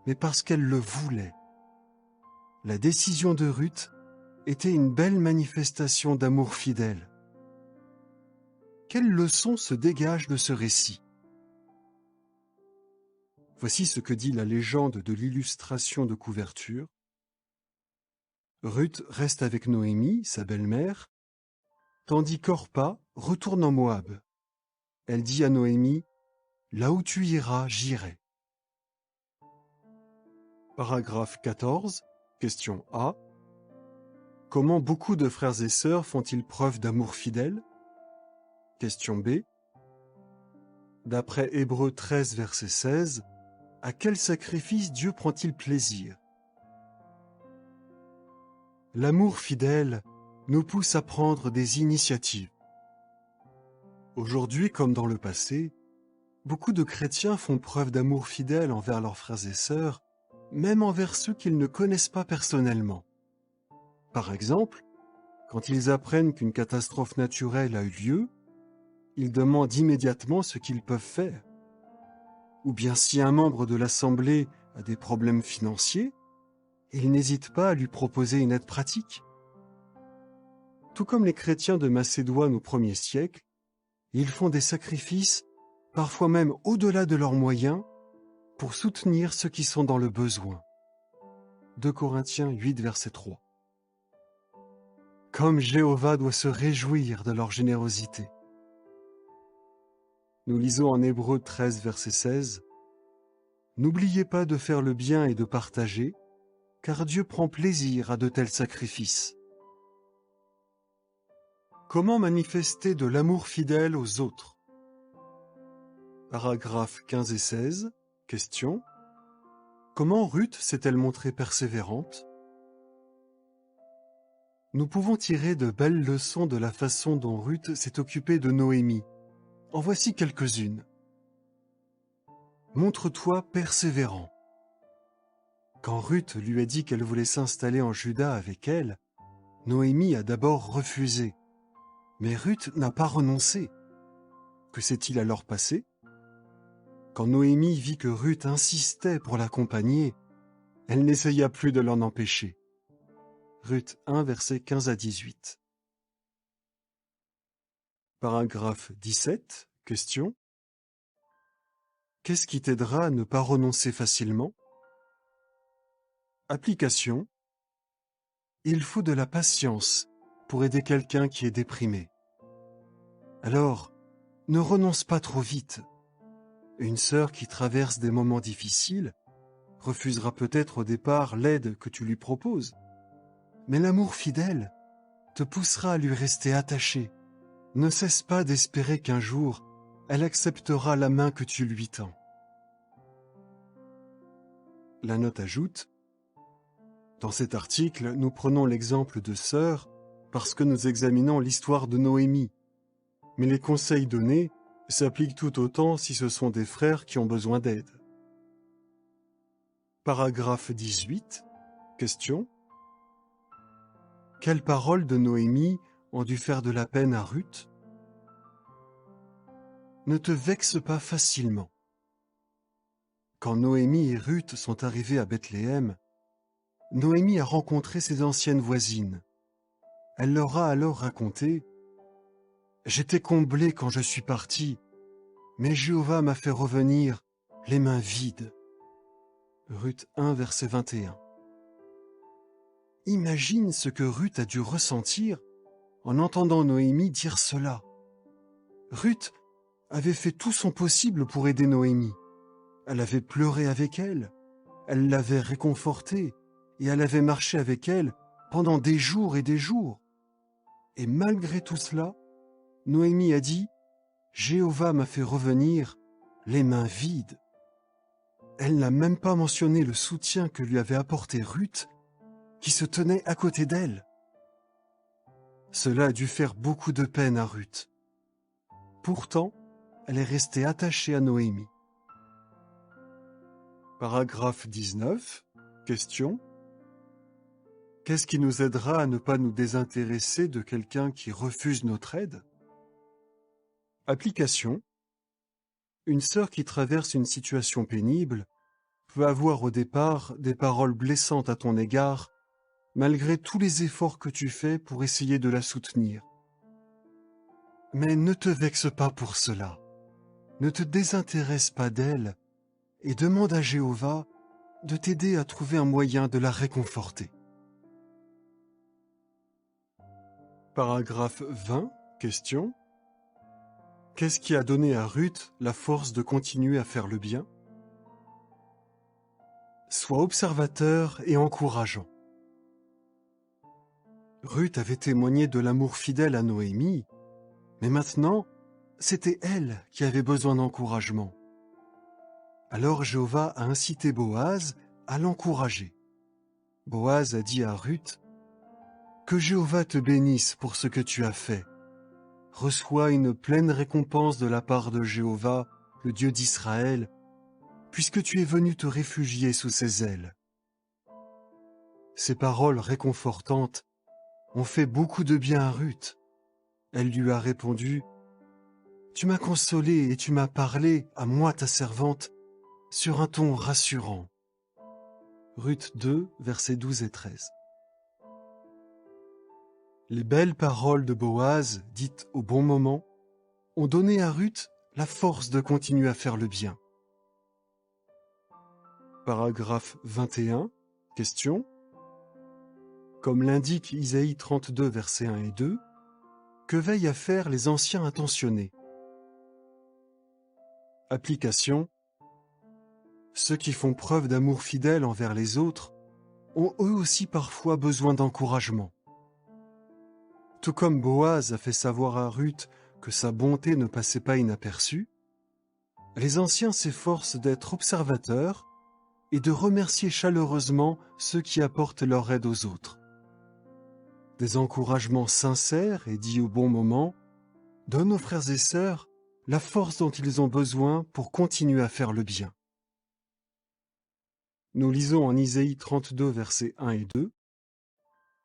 mais parce qu'elle le voulait. La décision de Ruth était une belle manifestation d'amour fidèle. Quelle leçon se dégage de ce récit? Voici ce que dit la légende de l'illustration de couverture. Ruth reste avec Noémie, sa belle-mère, tandis qu'Orpa retourne en Moab. Elle dit à Noémie, « Là où tu iras, j'irai. » Paragraphe 14, question A. Comment beaucoup de frères et sœurs font-ils preuve d'amour fidèle? Question B. D'après Hébreux 13, verset 16, à quel sacrifice Dieu prend-il plaisir? L'amour fidèle nous pousse à prendre des initiatives. Aujourd'hui, comme dans le passé, beaucoup de chrétiens font preuve d'amour fidèle envers leurs frères et sœurs, même envers ceux qu'ils ne connaissent pas personnellement. Par exemple, quand ils apprennent qu'une catastrophe naturelle a eu lieu, ils demandent immédiatement ce qu'ils peuvent faire. Ou bien si un membre de l'Assemblée a des problèmes financiers, ils n'hésitent pas à lui proposer une aide pratique. Tout comme les chrétiens de Macédoine au 1er siècle, ils font des sacrifices, parfois même au-delà de leurs moyens, pour soutenir ceux qui sont dans le besoin. 2 Corinthiens 8, verset 3. Comme Jéhovah doit se réjouir de leur générosité. Nous lisons en Hébreux 13, verset 16. N'oubliez pas de faire le bien et de partager, car Dieu prend plaisir à de tels sacrifices. Comment manifester de l'amour fidèle aux autres? Paragraphes 15 et 16, question. Comment Ruth s'est-elle montrée persévérante? Nous pouvons tirer de belles leçons de la façon dont Ruth s'est occupée de Noémie. En voici quelques-unes. Montre-toi persévérant. Quand Ruth lui a dit qu'elle voulait s'installer en Juda avec elle, Noémie a d'abord refusé. Mais Ruth n'a pas renoncé. Que s'est-il alors passé? Quand Noémie vit que Ruth insistait pour l'accompagner, elle n'essaya plus de l'en empêcher. Ruth 1, versets 15 à 18. Paragraphe 17, question. Qu'est-ce qui t'aidera à ne pas renoncer facilement? Application. Il faut de la patience pour aider quelqu'un qui est déprimé. Alors, ne renonce pas trop vite. Une sœur qui traverse des moments difficiles refusera peut-être au départ l'aide que tu lui proposes. Mais l'amour fidèle te poussera à lui rester attaché. Ne cesse pas d'espérer qu'un jour, elle acceptera la main que tu lui tends. La note ajoute: Dans cet article, nous prenons l'exemple de sœurs parce que nous examinons l'histoire de Noémie. Mais les conseils donnés s'appliquent tout autant si ce sont des frères qui ont besoin d'aide. Paragraphe 18. Question. Quelles paroles de Noémie ont dû faire de la peine à Ruth? Ne te vexe pas facilement. Quand Noémie et Ruth sont arrivées à Bethléem, Noémie a rencontré ses anciennes voisines. Elle leur a alors raconté « J'étais comblée quand je suis partie, mais Jéhovah m'a fait revenir les mains vides. » Ruth 1, verset 21. Imagine ce que Ruth a dû ressentir en entendant Noémie dire cela. Ruth avait fait tout son possible pour aider Noémie. Elle avait pleuré avec elle, elle l'avait réconfortée et elle avait marché avec elle pendant des jours et des jours. Et malgré tout cela, Noémie a dit « Jéhovah m'a fait revenir les mains vides ». Elle n'a même pas mentionné le soutien que lui avait apporté Ruth, qui se tenait à côté d'elle. Cela a dû faire beaucoup de peine à Ruth. Pourtant, elle est restée attachée à Noémie. Paragraphe 19. Question. Qu'est-ce qui nous aidera à ne pas nous désintéresser de quelqu'un qui refuse notre aide? Application. Une sœur qui traverse une situation pénible peut avoir au départ des paroles blessantes à ton égard, malgré tous les efforts que tu fais pour essayer de la soutenir. Mais ne te vexe pas pour cela. Ne te désintéresse pas d'elle et demande à Jéhovah de t'aider à trouver un moyen de la réconforter. Paragraphe 20. Question. Qu'est-ce qui a donné à Ruth la force de continuer à faire le bien? Sois observateur et encourageant. Ruth avait témoigné de l'amour fidèle à Noémie, mais maintenant, c'était elle qui avait besoin d'encouragement. Alors Jéhovah a incité Boaz à l'encourager. Boaz a dit à Ruth, « Que Jéhovah te bénisse pour ce que tu as fait. Reçois une pleine récompense de la part de Jéhovah, le Dieu d'Israël, puisque tu es venu te réfugier sous ses ailes. » Ces paroles réconfortantes ont fait beaucoup de bien à Ruth. Elle lui a répondu, « Tu m'as consolée et tu m'as parlé, à moi ta servante, sur un ton rassurant. » Ruth 2, versets 12 et 13. Les belles paroles de Boaz, dites au bon moment, ont donné à Ruth la force de continuer à faire le bien. Paragraphe 21. Question. Comme l'indique Isaïe 32, versets 1 et 2, que veillent à faire les anciens intentionnés? Application. Ceux qui font preuve d'amour fidèle envers les autres ont eux aussi parfois besoin d'encouragement. Tout comme Boaz a fait savoir à Ruth que sa bonté ne passait pas inaperçue, les anciens s'efforcent d'être observateurs et de remercier chaleureusement ceux qui apportent leur aide aux autres. Des encouragements sincères et dits au bon moment donnent aux frères et sœurs la force dont ils ont besoin pour continuer à faire le bien. Nous lisons en Isaïe 32, versets 1 et 2.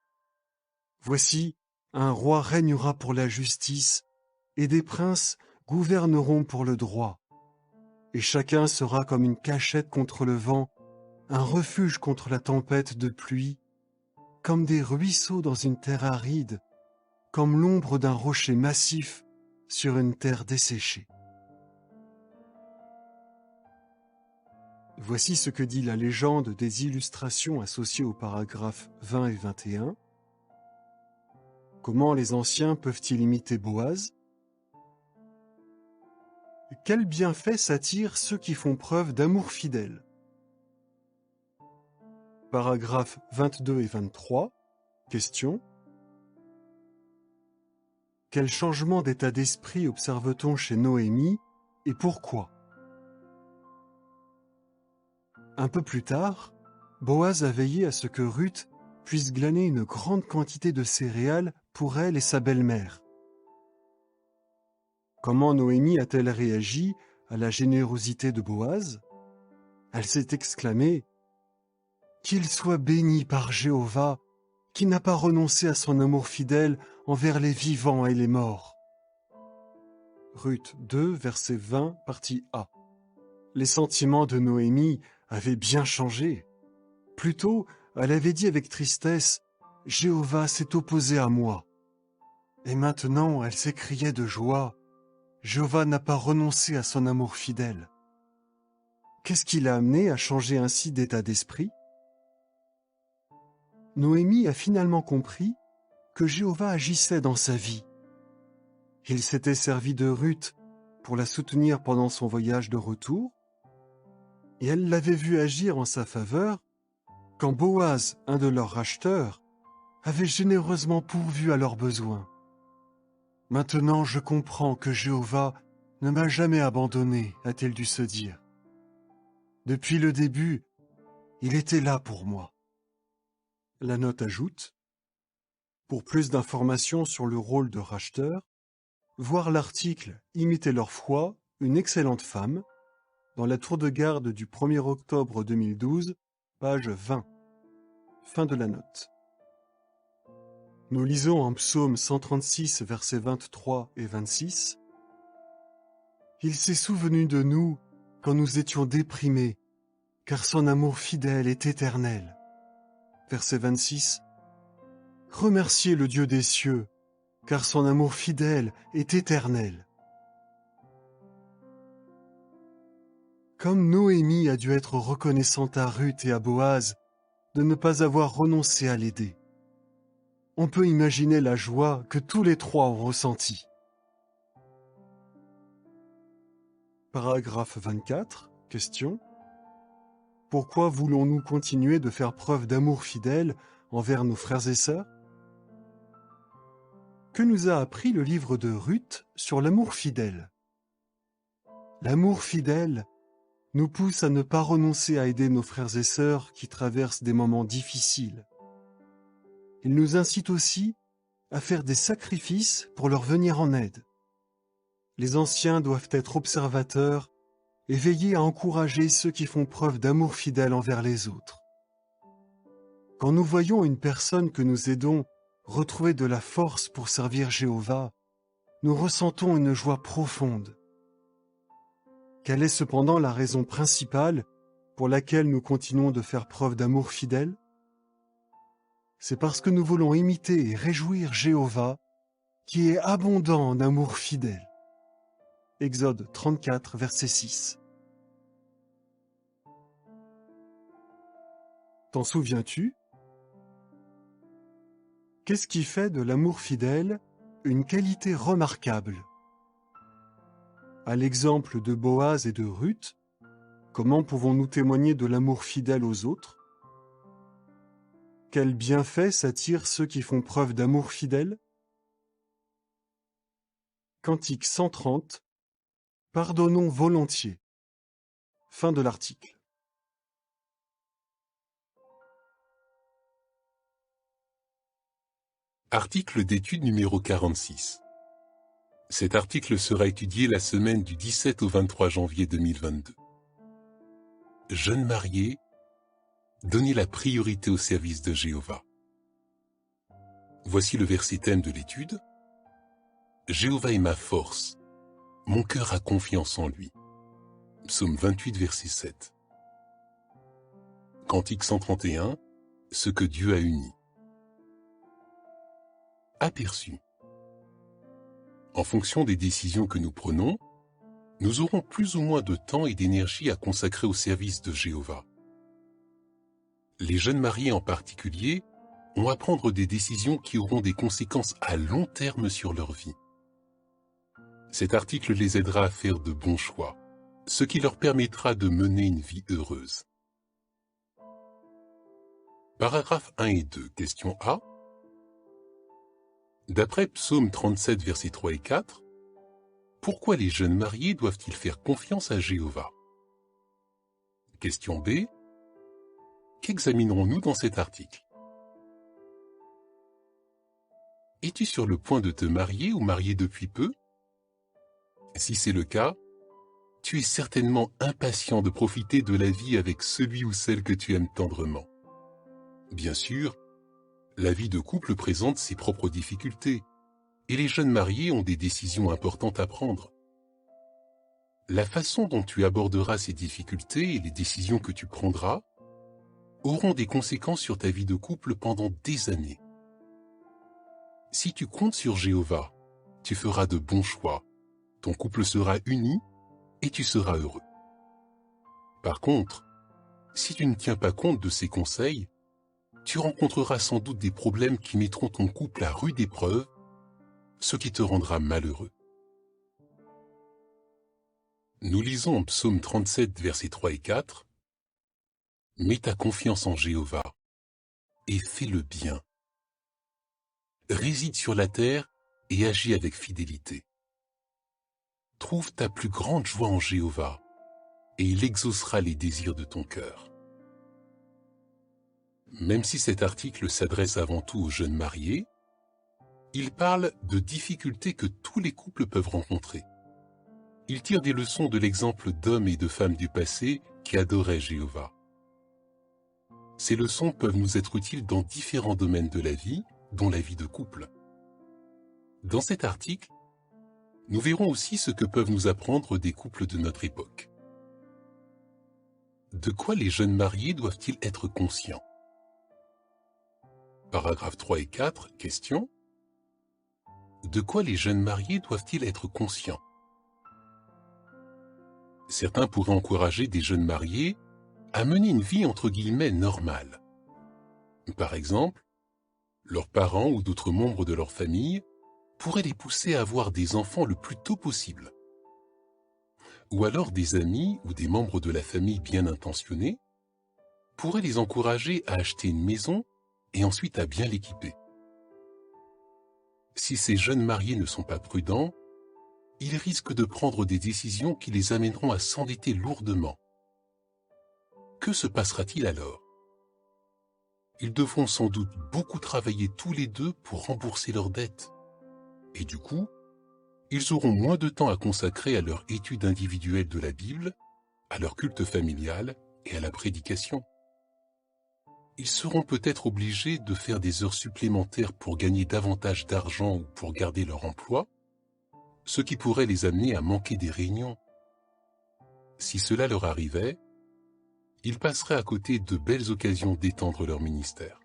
« Voici, un roi régnera pour la justice, et des princes gouverneront pour le droit. Et chacun sera comme une cachette contre le vent, un refuge contre la tempête de pluie, comme des ruisseaux dans une terre aride, comme l'ombre d'un rocher massif sur une terre desséchée. » Voici ce que dit la légende des illustrations associées aux paragraphes 20 et 21. Comment les anciens peuvent-ils imiter Boaz? Quels bienfaits s'attirent ceux qui font preuve d'amour fidèle? Paragraphes 22 et 23. Question. Quel changement d'état d'esprit observe-t-on chez Noémie et pourquoi? Un peu plus tard, Boaz a veillé à ce que Ruth puisse glaner une grande quantité de céréales pour elle et sa belle-mère. Comment Noémie a-t-elle réagi à la générosité de Boaz? Elle s'est exclamée « Qu'il soit béni par Jéhovah, qui n'a pas renoncé à son amour fidèle envers les vivants et les morts. » Ruth 2, verset 20, partie A. Les sentiments de Noémie avaient bien changé. Plus tôt, elle avait dit avec tristesse « Jéhovah s'est opposé à moi ». Et maintenant, elle s'écriait de joie « Jéhovah n'a pas renoncé à son amour fidèle ». Qu'est-ce qui l'a amené à changer ainsi d'état d'esprit? Noémie a finalement compris que Jéhovah agissait dans sa vie. Il s'était servi de Ruth pour la soutenir pendant son voyage de retour, et elle l'avait vu agir en sa faveur quand Boaz, un de leurs racheteurs, avait généreusement pourvu à leurs besoins. Maintenant, je comprends que Jéhovah ne m'a jamais abandonné, a-t-elle dû se dire. Depuis le début, il était là pour moi. La note ajoute, pour plus d'informations sur le rôle de racheteur, voir l'article « Imiter leur foi, une excellente femme » dans la tour de garde du 1er octobre 2012, page 20. Fin de la note. Nous lisons en psaume 136, versets 23 et 26. « Il s'est souvenu de nous quand nous étions déprimés, car son amour fidèle est éternel. » Verset 26. « Remerciez le Dieu des cieux, car son amour fidèle est éternel. » Comme Noémie a dû être reconnaissante à Ruth et à Boaz de ne pas avoir renoncé à l'aider, on peut imaginer la joie que tous les trois ont ressentie. Paragraphe 24, question. Pourquoi voulons-nous continuer de faire preuve d'amour fidèle envers nos frères et sœurs? Que nous a appris le livre de Ruth sur l'amour fidèle? L'amour fidèle nous pousse à ne pas renoncer à aider nos frères et sœurs qui traversent des moments difficiles. Il nous incite aussi à faire des sacrifices pour leur venir en aide. Les anciens doivent être observateurs et veiller à encourager ceux qui font preuve d'amour fidèle envers les autres. Quand nous voyons une personne que nous aidons retrouver de la force pour servir Jéhovah, nous ressentons une joie profonde. Quelle est cependant la raison principale pour laquelle nous continuons de faire preuve d'amour fidèle? C'est parce que nous voulons imiter et réjouir Jéhovah, qui est abondant en amour fidèle. Exode 34, verset 6. T'en souviens-tu? Qu'est-ce qui fait de l'amour fidèle une qualité remarquable? À l'exemple de Boaz et de Ruth, comment pouvons-nous témoigner de l'amour fidèle aux autres? Quels bienfaits s'attirent ceux qui font preuve d'amour fidèle? Cantique 130. Pardonnons volontiers. Fin de l'article. Article d'étude numéro 46. Cet article sera étudié la semaine du 17 au 23 janvier 2022. Jeunes mariés, donnez la priorité au service de Jéhovah. Voici le verset thème de l'étude. Jéhovah est ma force, mon cœur a confiance en lui. Psaume 28, verset 7. Cantique 131, ce que Dieu a uni. Aperçu. En fonction des décisions que nous prenons, nous aurons plus ou moins de temps et d'énergie à consacrer au service de Jéhovah. Les jeunes mariés en particulier ont à prendre des décisions qui auront des conséquences à long terme sur leur vie. Cet article les aidera à faire de bons choix, ce qui leur permettra de mener une vie heureuse. Paragraphes 1 et 2, question A. D'après Psaume 37, versets 3 et 4, pourquoi les jeunes mariés doivent-ils faire confiance à Jéhovah? Question B. Qu'examinerons-nous dans cet article? Es-tu sur le point de te marier ou marier depuis peu? Si c'est le cas, tu es certainement impatient de profiter de la vie avec celui ou celle que tu aimes tendrement. Bien sûr, la vie de couple présente ses propres difficultés, et les jeunes mariés ont des décisions importantes à prendre. La façon dont tu aborderas ces difficultés et les décisions que tu prendras auront des conséquences sur ta vie de couple pendant des années. Si tu comptes sur Jéhovah, tu feras de bons choix, ton couple sera uni et tu seras heureux. Par contre, si tu ne tiens pas compte de ces conseils, tu rencontreras sans doute des problèmes qui mettront ton couple à rude épreuve, ce qui te rendra malheureux. Nous lisons en Psaume 37, versets 3 et 4, « Mets ta confiance en Jéhovah et fais le bien. Réside sur la terre et agis avec fidélité. Trouve ta plus grande joie en Jéhovah et il exaucera les désirs de ton cœur. » Même si cet article s'adresse avant tout aux jeunes mariés, il parle de difficultés que tous les couples peuvent rencontrer. Il tire des leçons de l'exemple d'hommes et de femmes du passé qui adoraient Jéhovah. Ces leçons peuvent nous être utiles dans différents domaines de la vie, dont la vie de couple. Dans cet article, nous verrons aussi ce que peuvent nous apprendre des couples de notre époque. De quoi les jeunes mariés doivent-ils être conscients? Paragraphes 3 et 4, question. De quoi les jeunes mariés doivent-ils être conscients? Certains pourraient encourager des jeunes mariés à mener une vie entre guillemets normale. Par exemple, leurs parents ou d'autres membres de leur famille pourraient les pousser à avoir des enfants le plus tôt possible. Ou alors des amis ou des membres de la famille bien intentionnés pourraient les encourager à acheter une maison et ensuite à bien l'équiper. Si ces jeunes mariés ne sont pas prudents, ils risquent de prendre des décisions qui les amèneront à s'endetter lourdement. Que se passera-t-il alors? Ils devront sans doute beaucoup travailler tous les deux pour rembourser leurs dettes. Et du coup, ils auront moins de temps à consacrer à leur étude individuelle de la Bible, à leur culte familial et à la prédication. Ils seront peut-être obligés de faire des heures supplémentaires pour gagner davantage d'argent ou pour garder leur emploi, ce qui pourrait les amener à manquer des réunions. Si cela leur arrivait, ils passeraient à côté de belles occasions d'étendre leur ministère.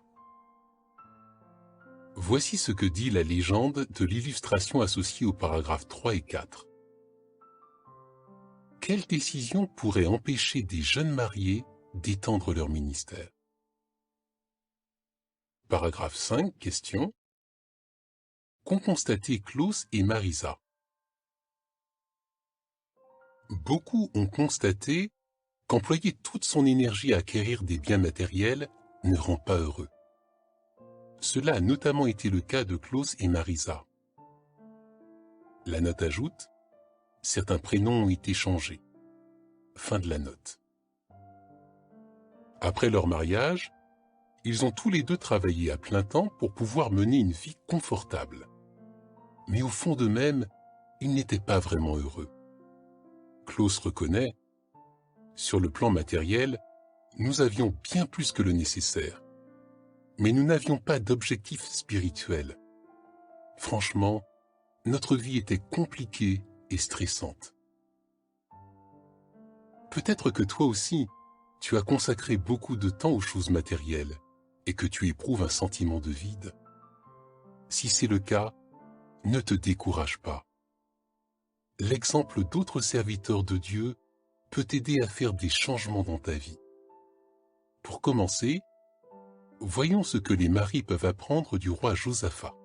Voici ce que dit la légende de l'illustration associée aux paragraphes 3 et 4. Quelle décision pourrait empêcher des jeunes mariés d'étendre leur ministère? Paragraphe 5, question. Qu'ont constaté Klaus et Marisa? Beaucoup ont constaté qu'employer toute son énergie à acquérir des biens matériels ne rend pas heureux. Cela a notamment été le cas de Klaus et Marisa. La note ajoute, certains prénoms ont été changés. Fin de la note. Après leur mariage, ils ont tous les deux travaillé à plein temps pour pouvoir mener une vie confortable. Mais au fond d'eux-mêmes, ils n'étaient pas vraiment heureux. Klaus reconnaît, sur le plan matériel, nous avions bien plus que le nécessaire. Mais nous n'avions pas d'objectif spirituel. Franchement, notre vie était compliquée et stressante. Peut-être que toi aussi, tu as consacré beaucoup de temps aux choses matérielles et que tu éprouves un sentiment de vide. Si c'est le cas, ne te décourage pas. L'exemple d'autres serviteurs de Dieu peut t'aider à faire des changements dans ta vie. Pour commencer, voyons ce que les maris peuvent apprendre du roi Josaphat.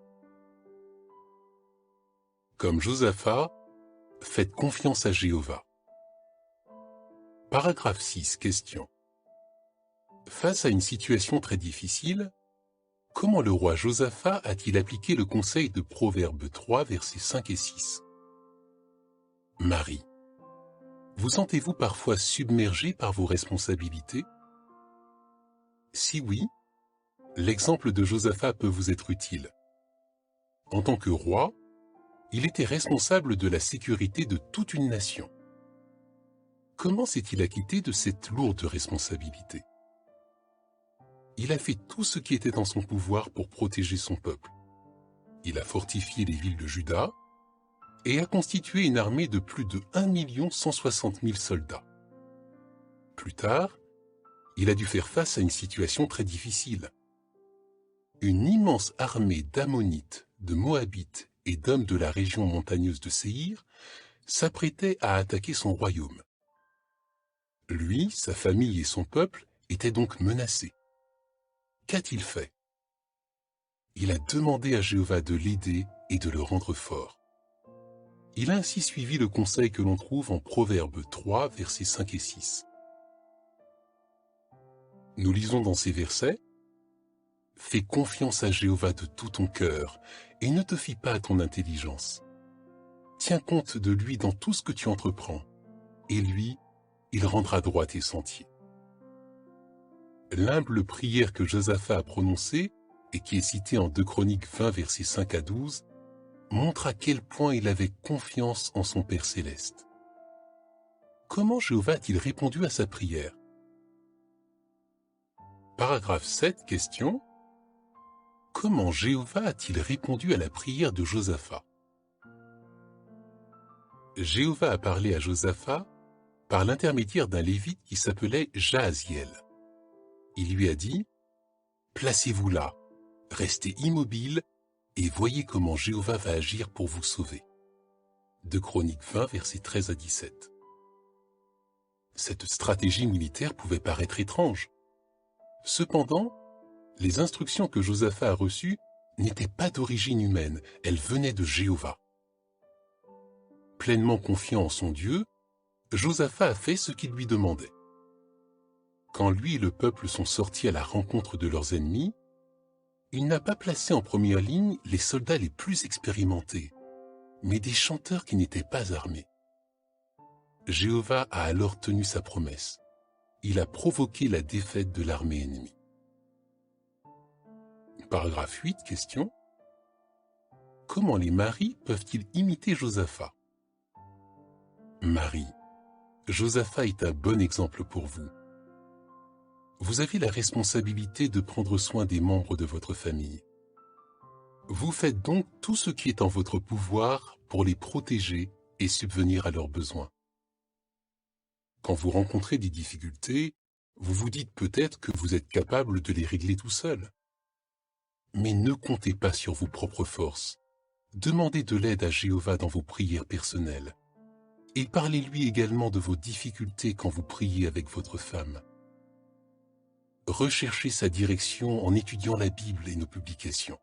Comme Josaphat, faites confiance à Jéhovah. Paragraphe 6, question. Face à une situation très difficile, comment le roi Josaphat a-t-il appliqué le conseil de Proverbe 3, versets 5 et 6? Marie, vous sentez-vous parfois submergé par vos responsabilités? Si oui, l'exemple de Josaphat peut vous être utile. En tant que roi, il était responsable de la sécurité de toute une nation. Comment s'est-il acquitté de cette lourde responsabilité? Il a fait tout ce qui était en son pouvoir pour protéger son peuple. Il a fortifié les villes de Juda et a constitué une armée de plus de 1 160 000 soldats. Plus tard, il a dû faire face à une situation très difficile. Une immense armée d'Ammonites, de Moabites et d'hommes de la région montagneuse de Séhir s'apprêtaient à attaquer son royaume. Lui, sa famille et son peuple étaient donc menacés. Qu'a-t-il fait? Il a demandé à Jéhovah de l'aider et de le rendre fort. Il a ainsi suivi le conseil que l'on trouve en Proverbes 3, versets 5 et 6. Nous lisons dans ces versets: « Fais confiance à Jéhovah de tout ton cœur et ne te fie pas à ton intelligence. Tiens compte de lui dans tout ce que tu entreprends, et lui, il rendra droit tes sentiers. » L'humble prière que Josaphat a prononcée, et qui est citée en 2 Chroniques 20, versets 5 à 12, montre à quel point il avait confiance en son Père céleste. Comment Jéhovah a-t-il répondu à sa prière? Paragraphe 7, question. Comment Jéhovah a-t-il répondu à la prière de Josaphat? Jéhovah a parlé à Josaphat par l'intermédiaire d'un lévite qui s'appelait Jahaziel. Il lui a dit: « Placez-vous là, restez immobile et voyez comment Jéhovah va agir pour vous sauver. » 2 Chroniques 20, versets 13 à 17. Cette stratégie militaire pouvait paraître étrange. Cependant, les instructions que Josaphat a reçues n'étaient pas d'origine humaine, elles venaient de Jéhovah. Pleinement confiant en son Dieu, Josaphat a fait ce qu'il lui demandait. Quand lui et le peuple sont sortis à la rencontre de leurs ennemis, il n'a pas placé en première ligne les soldats les plus expérimentés, mais des chanteurs qui n'étaient pas armés. Jéhovah a alors tenu sa promesse. Il a provoqué la défaite de l'armée ennemie. Paragraphe 8, question. Comment les maris peuvent-ils imiter Josaphat? Marie, Josaphat est un bon exemple pour vous. Vous avez la responsabilité de prendre soin des membres de votre famille. Vous faites donc tout ce qui est en votre pouvoir pour les protéger et subvenir à leurs besoins. Quand vous rencontrez des difficultés, vous vous dites peut-être que vous êtes capable de les régler tout seul. Mais ne comptez pas sur vos propres forces. Demandez de l'aide à Jéhovah dans vos prières personnelles. Et parlez-lui également de vos difficultés quand vous priez avec votre femme. Recherchez sa direction en étudiant la Bible et nos publications.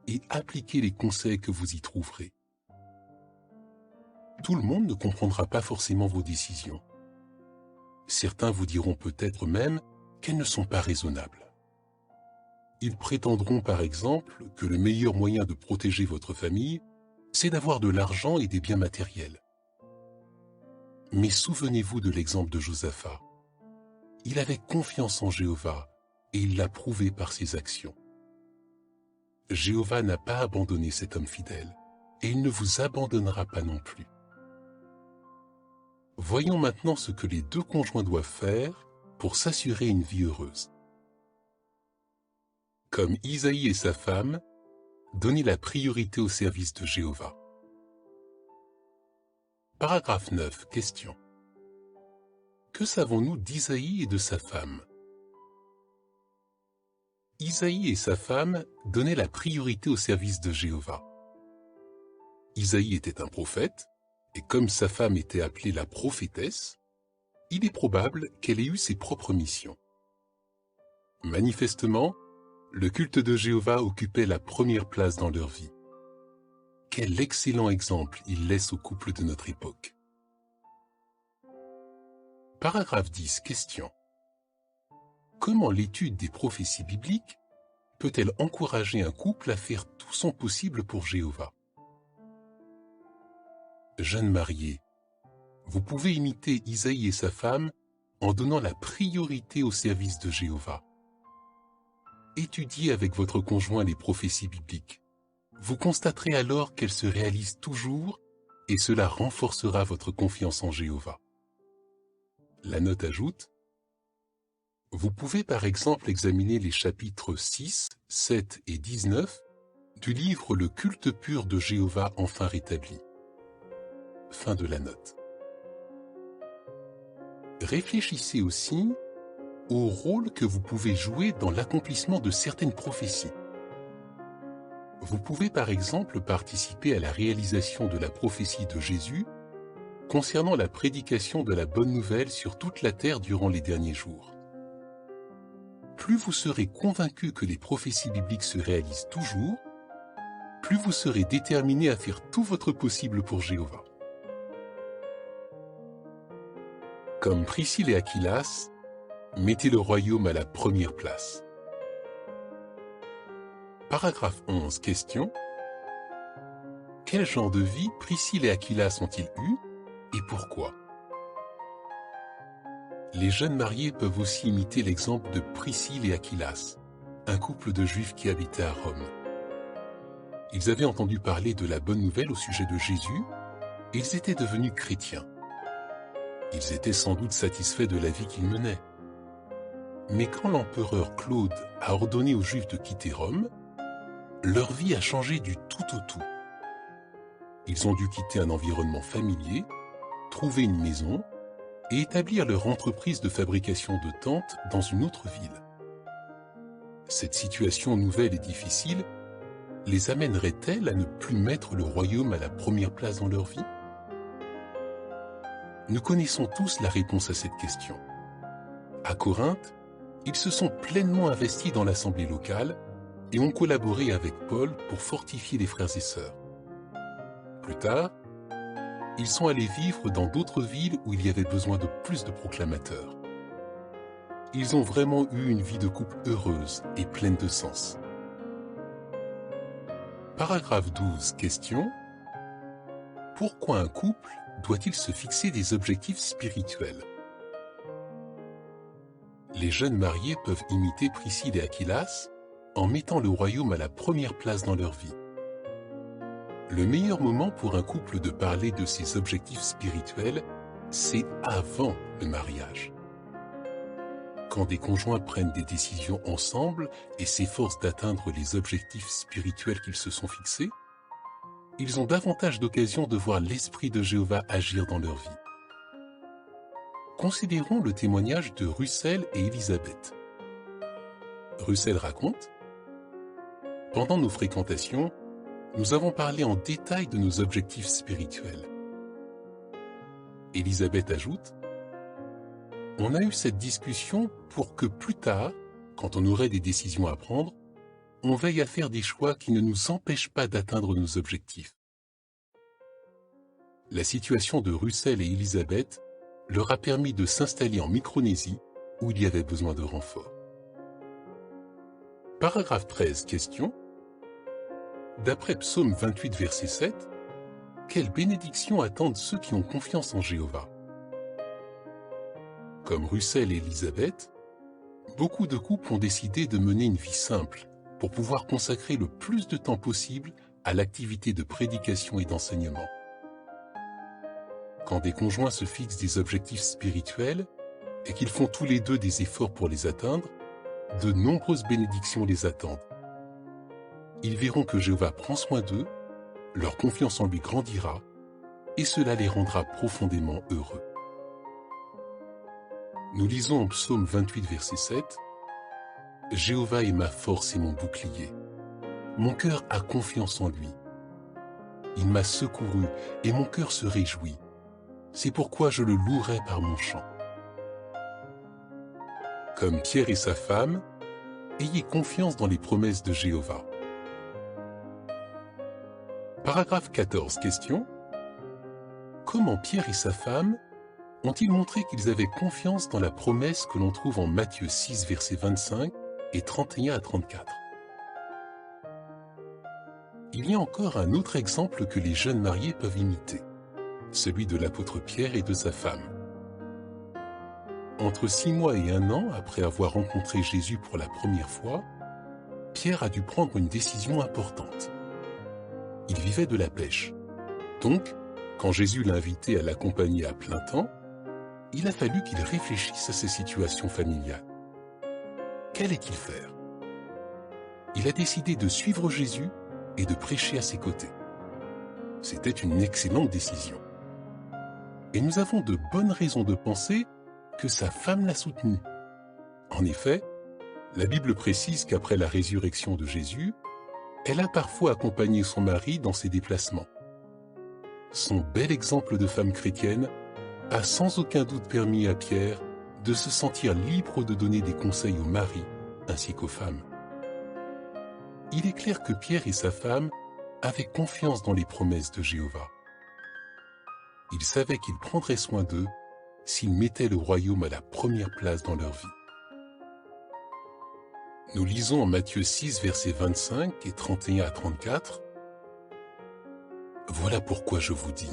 Et appliquez les conseils que vous y trouverez. Tout le monde ne comprendra pas forcément vos décisions. Certains vous diront peut-être même qu'elles ne sont pas raisonnables. Ils prétendront par exemple que le meilleur moyen de protéger votre famille, c'est d'avoir de l'argent et des biens matériels. Mais souvenez-vous de l'exemple de Josaphat. Il avait confiance en Jéhovah et il l'a prouvé par ses actions. Jéhovah n'a pas abandonné cet homme fidèle et il ne vous abandonnera pas non plus. Voyons maintenant ce que les deux conjoints doivent faire pour s'assurer une vie heureuse. Comme Isaïe et sa femme, donnez la priorité au service de Jéhovah. Paragraphe 9, question. Que savons-nous d'Isaïe et de sa femme? Isaïe et sa femme donnaient la priorité au service de Jéhovah. Isaïe était un prophète, et comme sa femme était appelée la prophétesse, il est probable qu'elle ait eu ses propres missions. Manifestement, le culte de Jéhovah occupait la première place dans leur vie. Quel excellent exemple il laisse au couple de notre époque. Paragraphe 10, question. Comment l'étude des prophéties bibliques peut-elle encourager un couple à faire tout son possible pour Jéhovah? Jeunes mariés, vous pouvez imiter Isaïe et sa femme en donnant la priorité au service de Jéhovah étudiez avec votre conjoint les prophéties bibliques. Vous constaterez alors qu'elles se réalisent toujours et cela renforcera votre confiance en Jéhovah. La note ajoute: vous pouvez par exemple examiner les chapitres 6, 7 et 19 du livre Le culte pur de Jéhovah enfin rétabli. Fin de la note. Réfléchissez aussi au rôle que vous pouvez jouer dans l'accomplissement de certaines prophéties. Vous pouvez par exemple participer à la réalisation de la prophétie de Jésus concernant la prédication de la bonne nouvelle sur toute la terre durant les derniers jours. Plus vous serez convaincu que les prophéties bibliques se réalisent toujours, plus vous serez déterminé à faire tout votre possible pour Jéhovah. Comme Priscille et Aquilas, mettez le royaume à la première place. Paragraphe 11, question. Quel genre de vie Priscille et Aquilas ont-ils eu et pourquoi? Les jeunes mariés peuvent aussi imiter l'exemple de Priscille et Aquilas, un couple de juifs qui habitaient à Rome. Ils avaient entendu parler de la bonne nouvelle au sujet de Jésus et ils étaient devenus chrétiens. Ils étaient sans doute satisfaits de la vie qu'ils menaient. Mais quand l'empereur Claude a ordonné aux Juifs de quitter Rome, leur vie a changé du tout au tout. Ils ont dû quitter un environnement familier, trouver une maison et établir leur entreprise de fabrication de tentes dans une autre ville. Cette situation nouvelle et difficile les amènerait-elle à ne plus mettre le royaume à la première place dans leur vie? Nous connaissons tous la réponse à cette question. À Corinthe, ils se sont pleinement investis dans l'assemblée locale et ont collaboré avec Paul pour fortifier les frères et sœurs. Plus tard, ils sont allés vivre dans d'autres villes où il y avait besoin de plus de proclamateurs. Ils ont vraiment eu une vie de couple heureuse et pleine de sens. Paragraphe 12, question. Pourquoi un couple doit-il se fixer des objectifs spirituels? Les jeunes mariés peuvent imiter Priscille et Aquilas en mettant le royaume à la première place dans leur vie. Le meilleur moment pour un couple de parler de ses objectifs spirituels, c'est avant le mariage. Quand des conjoints prennent des décisions ensemble et s'efforcent d'atteindre les objectifs spirituels qu'ils se sont fixés, ils ont davantage d'occasions de voir l'Esprit de Jéhovah agir dans leur vie. Considérons le témoignage de Russell et Élisabeth. Russell raconte: pendant nos fréquentations, nous avons parlé en détail de nos objectifs spirituels. Élisabeth ajoute: on a eu cette discussion pour que plus tard, quand on aurait des décisions à prendre, on veille à faire des choix qui ne nous empêchent pas d'atteindre nos objectifs. La situation de Russell et Élisabeth leur a permis de s'installer en Micronésie, où il y avait besoin de renfort. Paragraphe 13, question. D'après Psaume 28, verset 7, quelles bénédictions attendent ceux qui ont confiance en Jéhovah? Comme Russell et Élisabeth, beaucoup de couples ont décidé de mener une vie simple pour pouvoir consacrer le plus de temps possible à l'activité de prédication et d'enseignement. Quand des conjoints se fixent des objectifs spirituels et qu'ils font tous les deux des efforts pour les atteindre, de nombreuses bénédictions les attendent. Ils verront que Jéhovah prend soin d'eux, leur confiance en lui grandira, et cela les rendra profondément heureux. Nous lisons en Psaume 28, verset 7, « Jéhovah est ma force et mon bouclier. Mon cœur a confiance en lui. Il m'a secouru et mon cœur se réjouit. C'est pourquoi je le louerai par mon chant. » Comme Pierre et sa femme, ayez confiance dans les promesses de Jéhovah. Paragraphe 14, question. Comment Pierre et sa femme ont-ils montré qu'ils avaient confiance dans la promesse que l'on trouve en Matthieu 6, versets 25 et 31 à 34? Il y a encore un autre exemple que les jeunes mariés peuvent imiter, celui de l'apôtre Pierre et de sa femme. Entre 6 mois et 1 an après avoir rencontré Jésus pour la première fois, Pierre a dû prendre une décision importante. Il vivait de la pêche. Donc, quand Jésus l'a invité à l'accompagner à plein temps, il a fallu qu'il réfléchisse à sa situation familiale. Qu'allait-il faire? Il a décidé de suivre Jésus et de prêcher à ses côtés. C'était une excellente décision. Et nous avons de bonnes raisons de penser que sa femme l'a soutenu. En effet, la Bible précise qu'après la résurrection de Jésus, elle a parfois accompagné son mari dans ses déplacements. Son bel exemple de femme chrétienne a sans aucun doute permis à Pierre de se sentir libre de donner des conseils aux maris ainsi qu'aux femmes. Il est clair que Pierre et sa femme avaient confiance dans les promesses de Jéhovah. Ils savaient qu'il prendrait soin d'eux s'ils mettaient le royaume à la première place dans leur vie. Nous lisons en Matthieu 6, versets 25 et 31 à 34. « Voilà pourquoi je vous dis,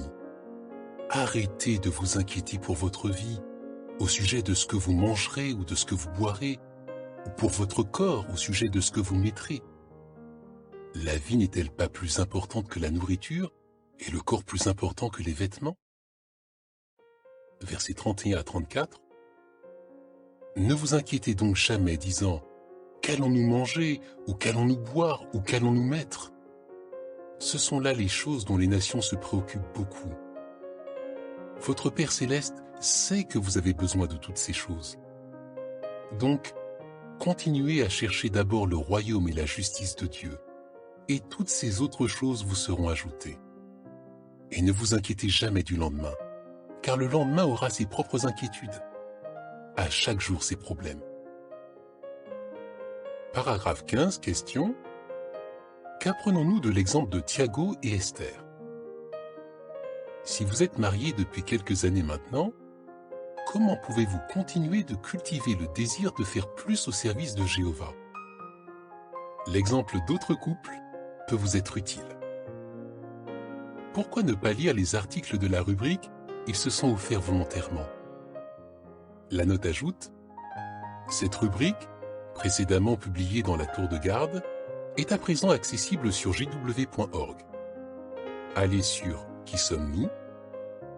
arrêtez de vous inquiéter pour votre vie, au sujet de ce que vous mangerez ou de ce que vous boirez, ou pour votre corps au sujet de ce que vous mettrez. La vie n'est-elle pas plus importante que la nourriture, et le corps plus important que les vêtements ?» Versets 31 à 34. « Ne vous inquiétez donc jamais, disant, qu'allons-nous manger, ou qu'allons-nous boire, ou qu'allons-nous mettre? Ce sont là les choses dont les nations se préoccupent beaucoup. Votre Père céleste sait que vous avez besoin de toutes ces choses. Donc, continuez à chercher d'abord le royaume et la justice de Dieu, et toutes ces autres choses vous seront ajoutées. Et ne vous inquiétez jamais du lendemain, car le lendemain aura ses propres inquiétudes. À chaque jour ses problèmes. » Paragraphe 15, question. Qu'apprenons-nous de l'exemple de Tiago et Esther? Si vous êtes mariés depuis quelques années maintenant, comment pouvez-vous continuer de cultiver le désir de faire plus au service de Jéhovah? L'exemple d'autres couples peut vous être utile. Pourquoi ne pas lire les articles de la rubrique « Ils se sont offerts volontairement » ? La note ajoute « Cette rubrique, précédemment publiée dans la tour de garde, est à présent accessible sur jw.org. Allez sur « Qui sommes-nous ?»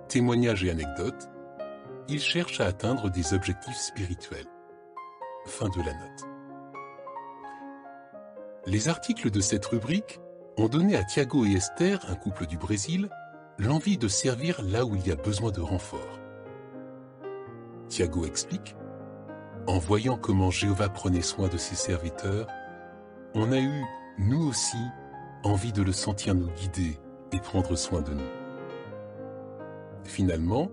Témoignages et anecdotes. Ils cherchent à atteindre des objectifs spirituels. Fin de la note. Les articles de cette rubrique ont donné à Tiago et Esther, un couple du Brésil, l'envie de servir là où il y a besoin de renfort. Tiago explique « En voyant comment Jéhovah prenait soin de ses serviteurs, on a eu, nous aussi, envie de le sentir nous guider et prendre soin de nous. » Finalement,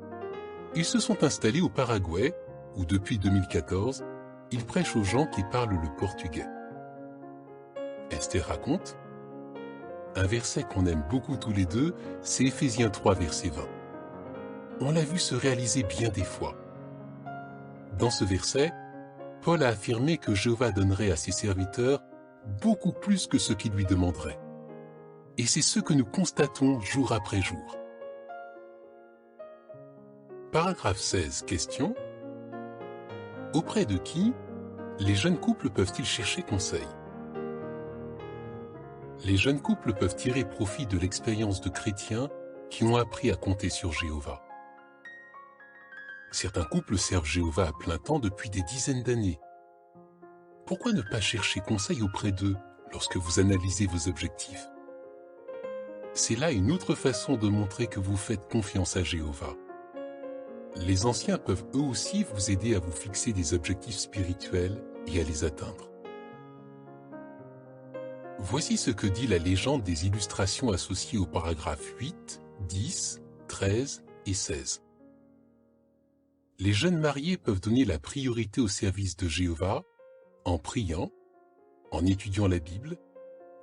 ils se sont installés au Paraguay, où depuis 2014, ils prêchent aux gens qui parlent le portugais. Esther raconte « Un verset qu'on aime beaucoup tous les deux, c'est Éphésiens 3, verset 20. On l'a vu se réaliser bien des fois. Dans ce verset, Paul a affirmé que Jéhovah donnerait à ses serviteurs beaucoup plus que ce qu'ils lui demanderaient. Et c'est ce que nous constatons jour après jour. Paragraphe 16, question. Auprès de qui les jeunes couples peuvent-ils chercher conseil? Les jeunes couples peuvent tirer profit de l'expérience de chrétiens qui ont appris à compter sur Jéhovah. Certains couples servent Jéhovah à plein temps depuis des dizaines d'années. Pourquoi ne pas chercher conseil auprès d'eux lorsque vous analysez vos objectifs? C'est là une autre façon de montrer que vous faites confiance à Jéhovah. Les anciens peuvent eux aussi vous aider à vous fixer des objectifs spirituels et à les atteindre. Voici ce que dit la légende des illustrations associées aux paragraphes 8, 10, 13 et 16. Les jeunes mariés peuvent donner la priorité au service de Jéhovah en priant, en étudiant la Bible,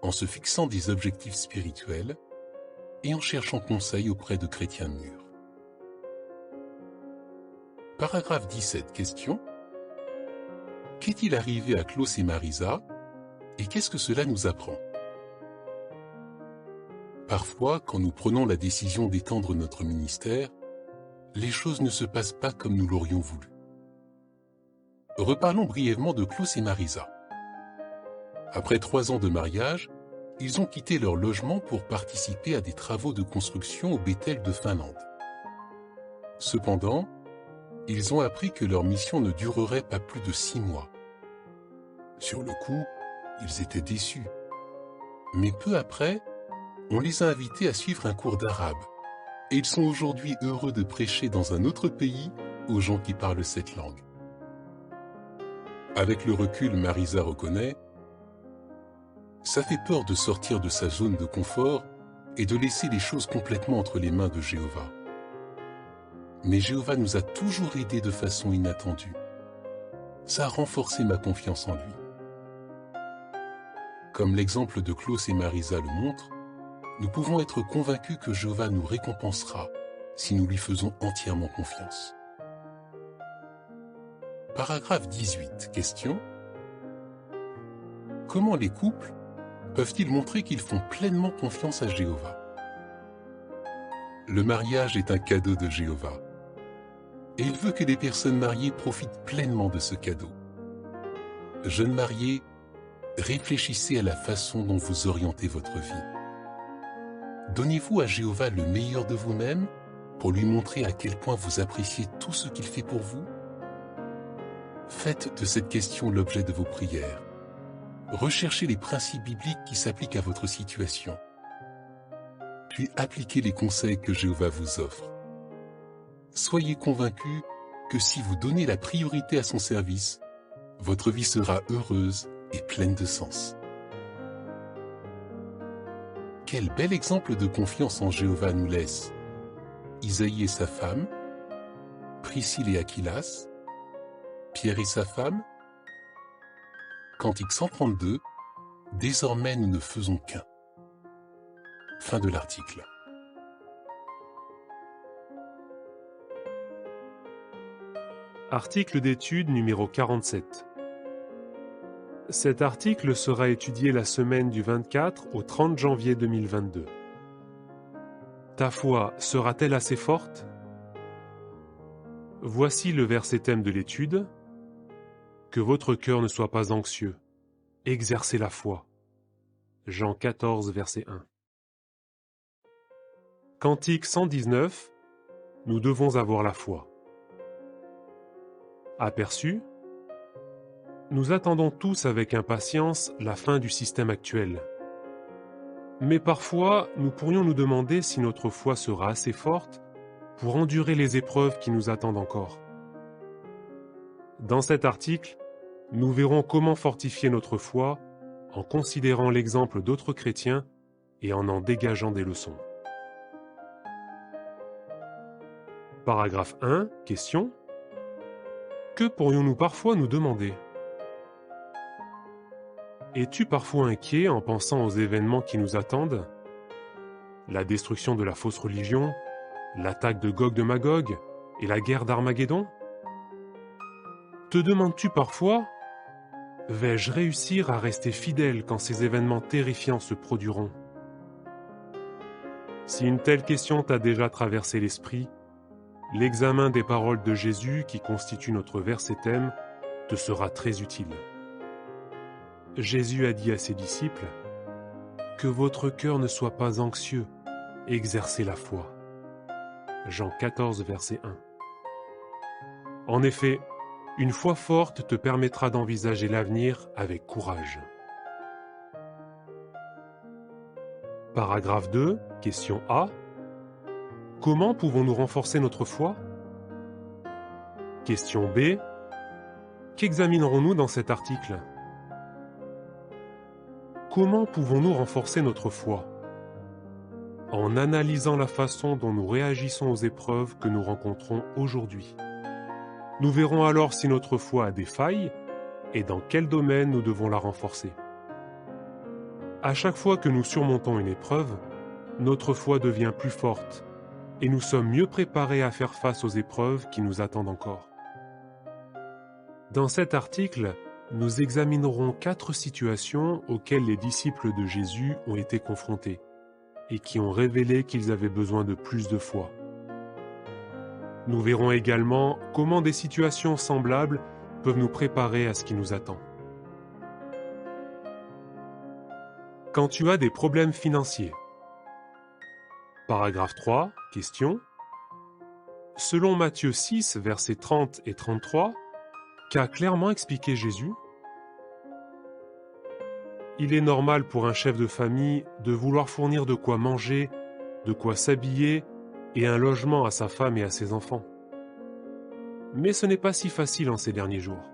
en se fixant des objectifs spirituels et en cherchant conseil auprès de chrétiens mûrs. Paragraphe 17, question. Qu'est-il arrivé à Klaus et Marisa et qu'est-ce que cela nous apprend? Parfois, quand nous prenons la décision d'étendre notre ministère, les choses ne se passent pas comme nous l'aurions voulu. Reparlons brièvement de Klaus et Marisa. Après 3 ans de mariage, ils ont quitté leur logement pour participer à des travaux de construction au Bethel de Finlande. Cependant, ils ont appris que leur mission ne durerait pas plus de 6 mois. Sur le coup, ils étaient déçus. Mais peu après, on les a invités à suivre un cours d'arabe. Et ils sont aujourd'hui heureux de prêcher dans un autre pays aux gens qui parlent cette langue. Avec le recul, Marisa reconnaît: ça fait peur de sortir de sa zone de confort et de laisser les choses complètement entre les mains de Jéhovah. Mais Jéhovah nous a toujours aidés de façon inattendue. Ça a renforcé ma confiance en lui. Comme l'exemple de Klaus et Marisa le montre, nous pouvons être convaincus que Jéhovah nous récompensera si nous lui faisons entièrement confiance. Paragraphe 18. Question. Comment les couples peuvent-ils montrer qu'ils font pleinement confiance à Jéhovah? Le mariage est un cadeau de Jéhovah. Et il veut que les personnes mariées profitent pleinement de ce cadeau. Jeunes mariés, réfléchissez à la façon dont vous orientez votre vie. Donnez-vous à Jéhovah le meilleur de vous-même pour lui montrer à quel point vous appréciez tout ce qu'il fait pour vous? Faites de cette question l'objet de vos prières. Recherchez les principes bibliques qui s'appliquent à votre situation. Puis appliquez les conseils que Jéhovah vous offre. Soyez convaincus que si vous donnez la priorité à son service, votre vie sera heureuse et pleine de sens. Quel bel exemple de confiance en Jéhovah nous laisse Isaïe et sa femme, Priscille et Aquilas, Pierre et sa femme. Cantique 132, désormais nous ne faisons qu'un. Fin de l'article. Article d'étude numéro 47. Cet article sera étudié la semaine du 24 au 30 janvier 2022. Ta foi sera-t-elle assez forte? Voici le verset thème de l'étude. Que votre cœur ne soit pas anxieux. Exercez la foi. Jean 14, verset 1. Cantique 119. Nous devons avoir la foi. Aperçu. Nous attendons tous avec impatience la fin du système actuel. Mais parfois, nous pourrions nous demander si notre foi sera assez forte pour endurer les épreuves qui nous attendent encore. Dans cet article, nous verrons comment fortifier notre foi en considérant l'exemple d'autres chrétiens et en dégageant des leçons. Paragraphe 1. Question. Que pourrions-nous parfois nous demander? Es-tu parfois inquiet en pensant aux événements qui nous attendent? La destruction de la fausse religion, l'attaque de Gog de Magog et la guerre d'Armageddon? Te demandes-tu parfois: vais-je réussir à rester fidèle quand ces événements terrifiants se produiront? Si une telle question t'a déjà traversé l'esprit, l'examen des paroles de Jésus qui constitue notre verset thème te sera très utile. Jésus a dit à ses disciples: que votre cœur ne soit pas anxieux, exercez la foi. Jean 14, verset 1. En effet, une foi forte te permettra d'envisager l'avenir avec courage. Paragraphe 2, question A. Comment pouvons-nous renforcer notre foi? Question B. Qu'examinerons-nous dans cet article? Comment pouvons-nous renforcer notre foi? En analysant la façon dont nous réagissons aux épreuves que nous rencontrons aujourd'hui. Nous verrons alors si notre foi a des failles et dans quel domaine nous devons la renforcer. À chaque fois que nous surmontons une épreuve, notre foi devient plus forte et nous sommes mieux préparés à faire face aux épreuves qui nous attendent encore. Dans cet article, nous examinerons 4 situations auxquelles les disciples de Jésus ont été confrontés et qui ont révélé qu'ils avaient besoin de plus de foi. Nous verrons également comment des situations semblables peuvent nous préparer à ce qui nous attend. Quand tu as des problèmes financiers. Paragraphe 3, question. Selon Matthieu 6, versets 30 et 33, qu'a clairement expliqué Jésus? Il est normal pour un chef de famille de vouloir fournir de quoi manger, de quoi s'habiller et un logement à sa femme et à ses enfants. Mais ce n'est pas si facile en ces derniers jours.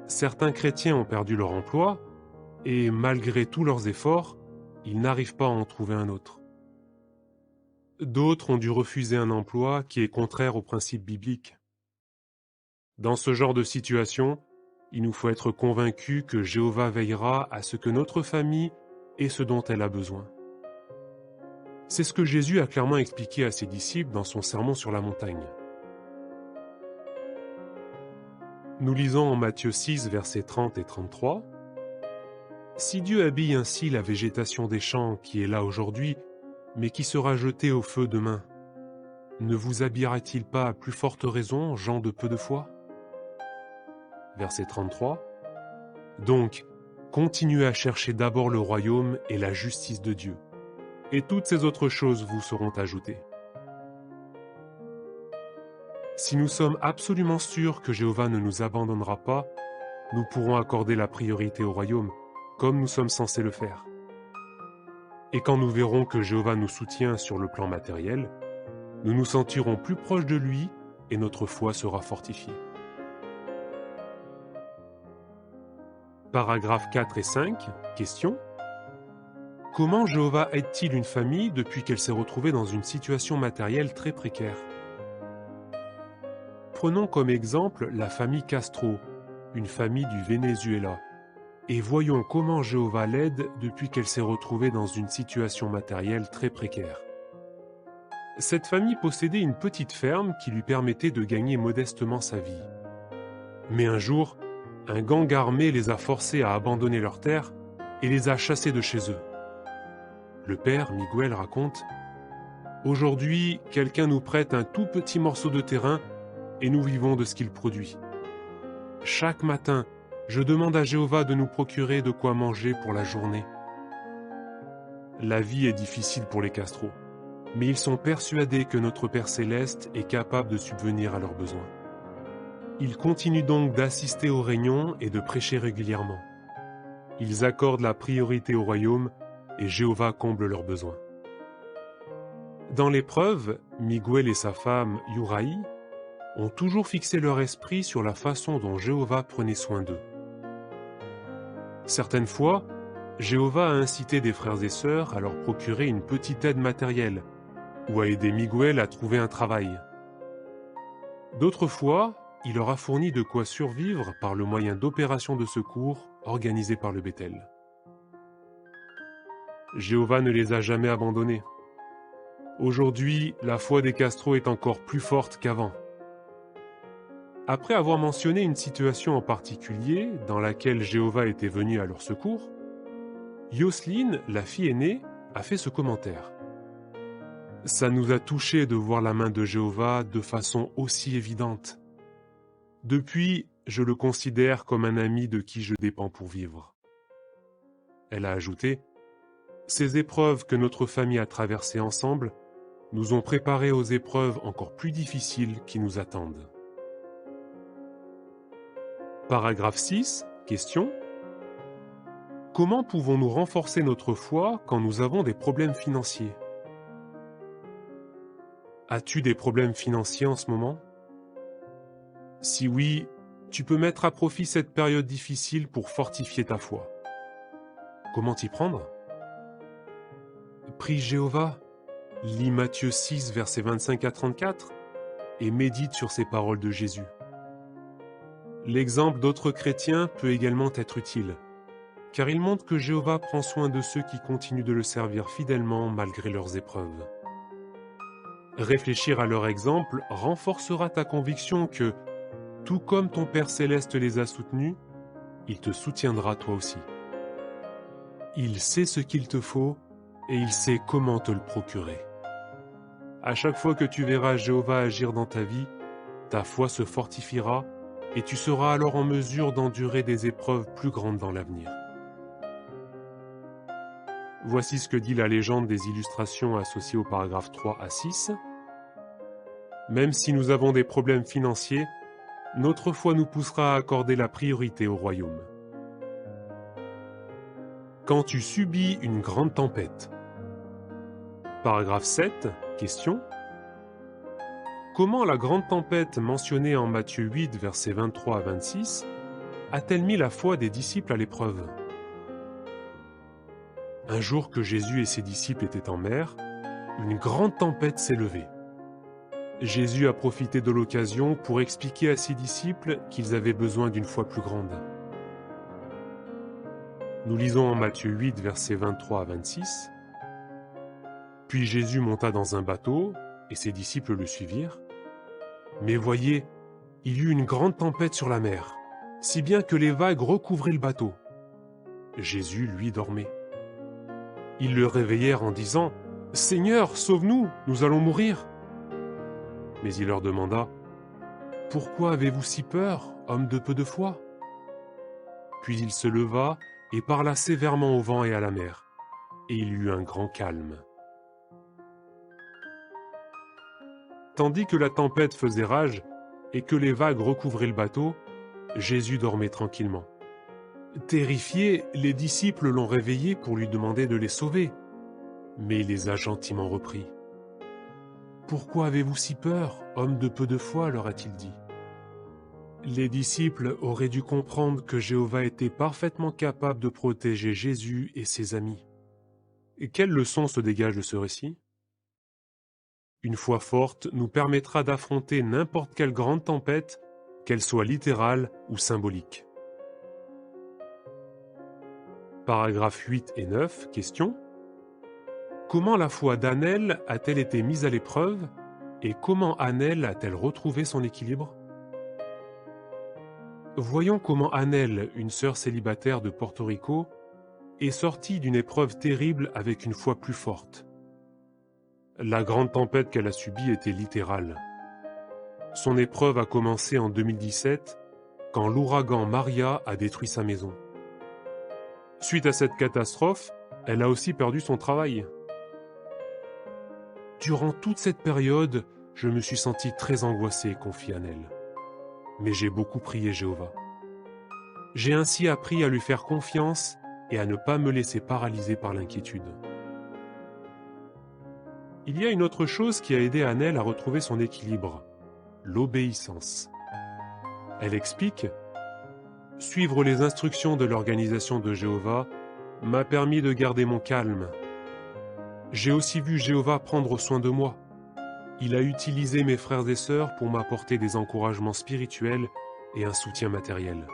Certains chrétiens ont perdu leur emploi et, malgré tous leurs efforts, ils n'arrivent pas à en trouver un autre. D'autres ont dû refuser un emploi qui est contraire aux principes bibliques. Dans ce genre de situation, il nous faut être convaincus que Jéhovah veillera à ce que notre famille ait ce dont elle a besoin. C'est ce que Jésus a clairement expliqué à ses disciples dans son sermon sur la montagne. Nous lisons en Matthieu 6, versets 30 et 33. « Si Dieu habille ainsi la végétation des champs qui est là aujourd'hui, mais qui sera jetée au feu demain, ne vous habillera-t-il pas à plus forte raison, gens de peu de foi ?» Verset 33. « Donc, continuez à chercher d'abord le royaume et la justice de Dieu, et toutes ces autres choses vous seront ajoutées. » Si nous sommes absolument sûrs que Jéhovah ne nous abandonnera pas, nous pourrons accorder la priorité au royaume, comme nous sommes censés le faire. Et quand nous verrons que Jéhovah nous soutient sur le plan matériel, nous nous sentirons plus proches de lui et notre foi sera fortifiée. Paragraphes 4 et 5, question. Comment Jéhovah aide-t-il une famille depuis qu'elle s'est retrouvée dans une situation matérielle très précaire? Prenons comme exemple la famille Castro, une famille du Venezuela, et voyons comment Jéhovah l'aide depuis qu'elle s'est retrouvée dans une situation matérielle très précaire. Cette famille possédait une petite ferme qui lui permettait de gagner modestement sa vie. Mais un jour, un gang armé les a forcés à abandonner leur terre et les a chassés de chez eux. Le père, Miguel, raconte « Aujourd'hui, quelqu'un nous prête un tout petit morceau de terrain et nous vivons de ce qu'il produit. Chaque matin, je demande à Jéhovah de nous procurer de quoi manger pour la journée. » La vie est difficile pour les Castro, mais ils sont persuadés que notre Père Céleste est capable de subvenir à leurs besoins. Ils continuent donc d'assister aux réunions et de prêcher régulièrement. Ils accordent la priorité au royaume et Jéhovah comble leurs besoins. Dans l'épreuve, Miguel et sa femme, Yuraï, ont toujours fixé leur esprit sur la façon dont Jéhovah prenait soin d'eux. Certaines fois, Jéhovah a incité des frères et sœurs à leur procurer une petite aide matérielle ou à aider Miguel à trouver un travail. D'autres fois, il leur a fourni de quoi survivre par le moyen d'opérations de secours organisées par le Béthel. Jéhovah ne les a jamais abandonnés. Aujourd'hui, la foi des Castro est encore plus forte qu'avant. Après avoir mentionné une situation en particulier dans laquelle Jéhovah était venu à leur secours, Yosline, la fille aînée, a fait ce commentaire. « Ça nous a touchés de voir la main de Jéhovah de façon aussi évidente. Depuis, je le considère comme un ami de qui je dépends pour vivre. » Elle a ajouté « Ces épreuves que notre famille a traversées ensemble nous ont préparés aux épreuves encore plus difficiles qui nous attendent. » Paragraphe 6, question. Comment pouvons-nous renforcer notre foi quand nous avons des problèmes financiers? As-tu des problèmes financiers en ce moment? Si oui, tu peux mettre à profit cette période difficile pour fortifier ta foi. Comment t'y prendre? Prie Jéhovah, lis Matthieu 6, versets 25 à 34 et médite sur ces paroles de Jésus. L'exemple d'autres chrétiens peut également être utile, car il montre que Jéhovah prend soin de ceux qui continuent de le servir fidèlement malgré leurs épreuves. Réfléchir à leur exemple renforcera ta conviction que, tout comme ton Père Céleste les a soutenus, il te soutiendra toi aussi. Il sait ce qu'il te faut et il sait comment te le procurer. À chaque fois que tu verras Jéhovah agir dans ta vie, ta foi se fortifiera et tu seras alors en mesure d'endurer des épreuves plus grandes dans l'avenir. Voici ce que dit la légende des illustrations associées au paragraphe 3 à 6. Même si nous avons des problèmes financiers, notre foi nous poussera à accorder la priorité au royaume. Quand tu subis une grande tempête. Paragraphe 7, question. Comment la grande tempête mentionnée en Matthieu 8, versets 23 à 26, a-t-elle mis la foi des disciples à l'épreuve? Un jour que Jésus et ses disciples étaient en mer, une grande tempête s'est levée. Jésus a profité de l'occasion pour expliquer à ses disciples qu'ils avaient besoin d'une foi plus grande. Nous lisons en Matthieu 8, versets 23 à 26. Puis Jésus monta dans un bateau, et ses disciples le suivirent. Mais voyez, il y eut une grande tempête sur la mer, si bien que les vagues recouvraient le bateau. Jésus, lui, dormait. Ils le réveillèrent en disant « Seigneur, sauve-nous, nous allons mourir !» Mais il leur demanda « Pourquoi avez-vous si peur, homme de peu de foi ?» Puis il se leva et parla sévèrement au vent et à la mer, et il y eut un grand calme. Tandis que la tempête faisait rage et que les vagues recouvraient le bateau, Jésus dormait tranquillement. Terrifiés, les disciples l'ont réveillé pour lui demander de les sauver, mais il les a gentiment repris. « Pourquoi avez-vous si peur, homme de peu de foi ?» leur a-t-il dit. Les disciples auraient dû comprendre que Jéhovah était parfaitement capable de protéger Jésus et ses amis. Et quelle leçon se dégage de ce récit? Une foi forte nous permettra d'affronter n'importe quelle grande tempête, qu'elle soit littérale ou symbolique. Paragraphes 8 et 9, question. Comment la foi d'Annelle a-t-elle été mise à l'épreuve et comment Annelle a-t-elle retrouvé son équilibre? Voyons comment Annelle, une sœur célibataire de Porto Rico, est sortie d'une épreuve terrible avec une foi plus forte. La grande tempête qu'elle a subie était littérale. Son épreuve a commencé en 2017, quand l'ouragan Maria a détruit sa maison. Suite à cette catastrophe, elle a aussi perdu son travail. Durant toute cette période, je me suis senti très angoissé, confie Annelle. Mais j'ai beaucoup prié Jéhovah. J'ai ainsi appris à lui faire confiance et à ne pas me laisser paralyser par l'inquiétude. Il y a une autre chose qui a aidé Annelle à retrouver son équilibre, l'obéissance. Elle explique « Suivre les instructions de l'organisation de Jéhovah m'a permis de garder mon calme. J'ai aussi vu Jéhovah prendre soin de moi. Il a utilisé mes frères et sœurs pour m'apporter des encouragements spirituels et un soutien matériel. »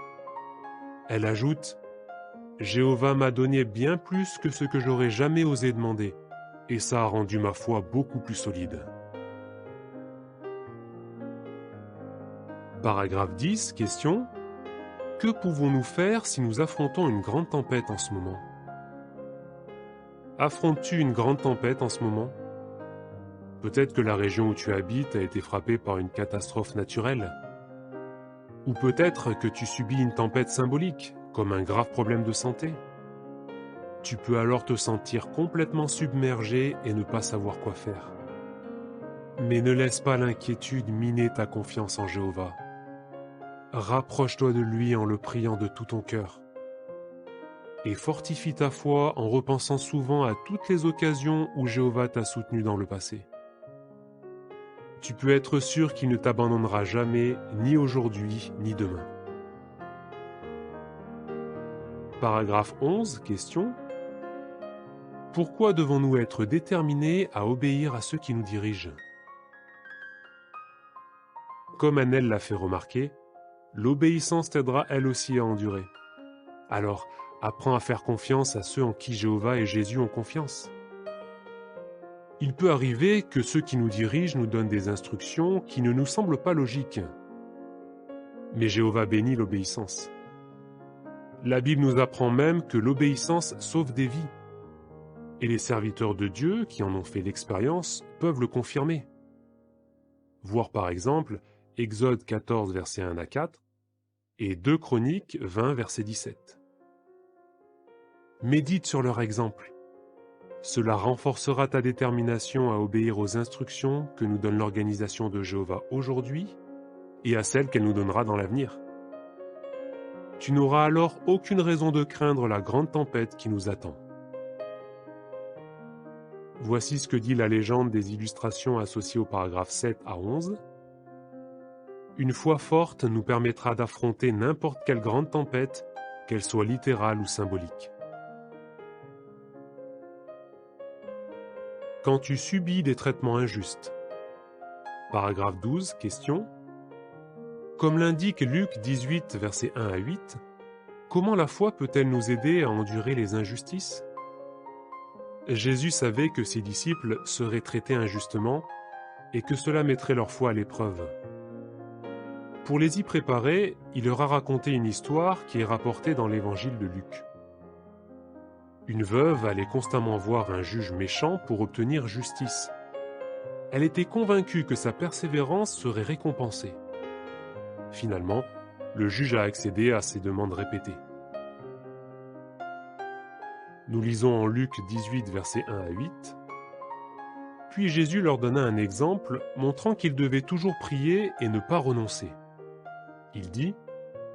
Elle ajoute « Jéhovah m'a donné bien plus que ce que j'aurais jamais osé demander, et ça a rendu ma foi beaucoup plus solide. » Paragraphe 10, question. Que pouvons-nous faire si nous affrontons une grande tempête en ce moment? Affrontes-tu une grande tempête en ce moment? Peut-être que la région où tu habites a été frappée par une catastrophe naturelle. Ou peut-être que tu subis une tempête symbolique, comme un grave problème de santé. Tu peux alors te sentir complètement submergé et ne pas savoir quoi faire. Mais ne laisse pas l'inquiétude miner ta confiance en Jéhovah. Rapproche-toi de lui en le priant de tout ton cœur. Et fortifie ta foi en repensant souvent à toutes les occasions où Jéhovah t'a soutenu dans le passé. Tu peux être sûr qu'il ne t'abandonnera jamais, ni aujourd'hui, ni demain. Paragraphe 11, question. Pourquoi devons-nous être déterminés à obéir à ceux qui nous dirigent? Comme Annelle l'a fait remarquer, l'obéissance t'aidera elle aussi à endurer. Alors, apprends à faire confiance à ceux en qui Jéhovah et Jésus ont confiance. Il peut arriver que ceux qui nous dirigent nous donnent des instructions qui ne nous semblent pas logiques. Mais Jéhovah bénit l'obéissance. La Bible nous apprend même que l'obéissance sauve des vies. Et les serviteurs de Dieu, qui en ont fait l'expérience, peuvent le confirmer. Voir par exemple Exode 14, versets 1 à 4, et 2 Chroniques 20, verset 17. Médite sur leur exemple. Cela renforcera ta détermination à obéir aux instructions que nous donne l'organisation de Jéhovah aujourd'hui et à celles qu'elle nous donnera dans l'avenir. Tu n'auras alors aucune raison de craindre la grande tempête qui nous attend. Voici ce que dit la légende des illustrations associées au paragraphe 7 à 11. Une foi forte nous permettra d'affronter n'importe quelle grande tempête, qu'elle soit littérale ou symbolique. Quand tu subis des traitements injustes. Paragraphe 12, question. Comme l'indique Luc 18, versets 1 à 8, comment la foi peut-elle nous aider à endurer les injustices? Jésus savait que ses disciples seraient traités injustement et que cela mettrait leur foi à l'épreuve. Pour les y préparer, il leur a raconté une histoire qui est rapportée dans l'évangile de Luc. Une veuve allait constamment voir un juge méchant pour obtenir justice. Elle était convaincue que sa persévérance serait récompensée. Finalement, le juge a accédé à ses demandes répétées. Nous lisons en Luc 18, versets 1 à 8. Puis Jésus leur donna un exemple montrant qu'ils devaient toujours prier et ne pas renoncer. Il dit :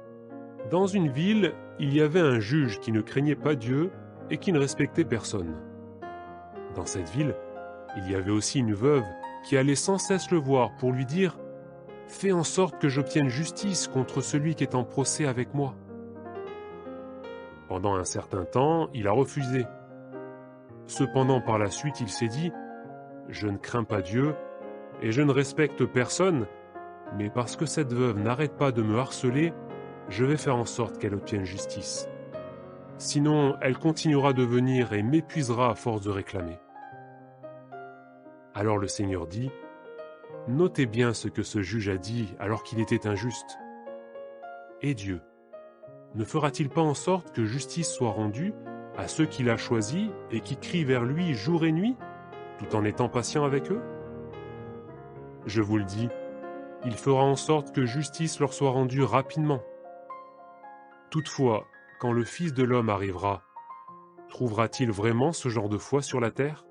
« Dans une ville, il y avait un juge qui ne craignait pas Dieu et qui ne respectait personne. Dans cette ville, il y avait aussi une veuve qui allait sans cesse le voir pour lui dire : « Fais en sorte que j'obtienne justice contre celui qui est en procès avec moi. » Pendant un certain temps, il a refusé. Cependant, par la suite, il s'est dit : « Je ne crains pas Dieu et je ne respecte personne, mais parce que cette veuve n'arrête pas de me harceler, je vais faire en sorte qu'elle obtienne justice. Sinon, elle continuera de venir et m'épuisera à force de réclamer. » Alors le Seigneur dit : « Notez bien ce que ce juge a dit alors qu'il était injuste. Et Dieu ne fera-t-il pas en sorte que justice soit rendue à ceux qu'il a choisis et qui crient vers lui jour et nuit, tout en étant patient avec eux ? Je vous le dis, il fera en sorte que justice leur soit rendue rapidement. Toutefois, quand le Fils de l'homme arrivera, trouvera-t-il vraiment ce genre de foi sur la terre ? »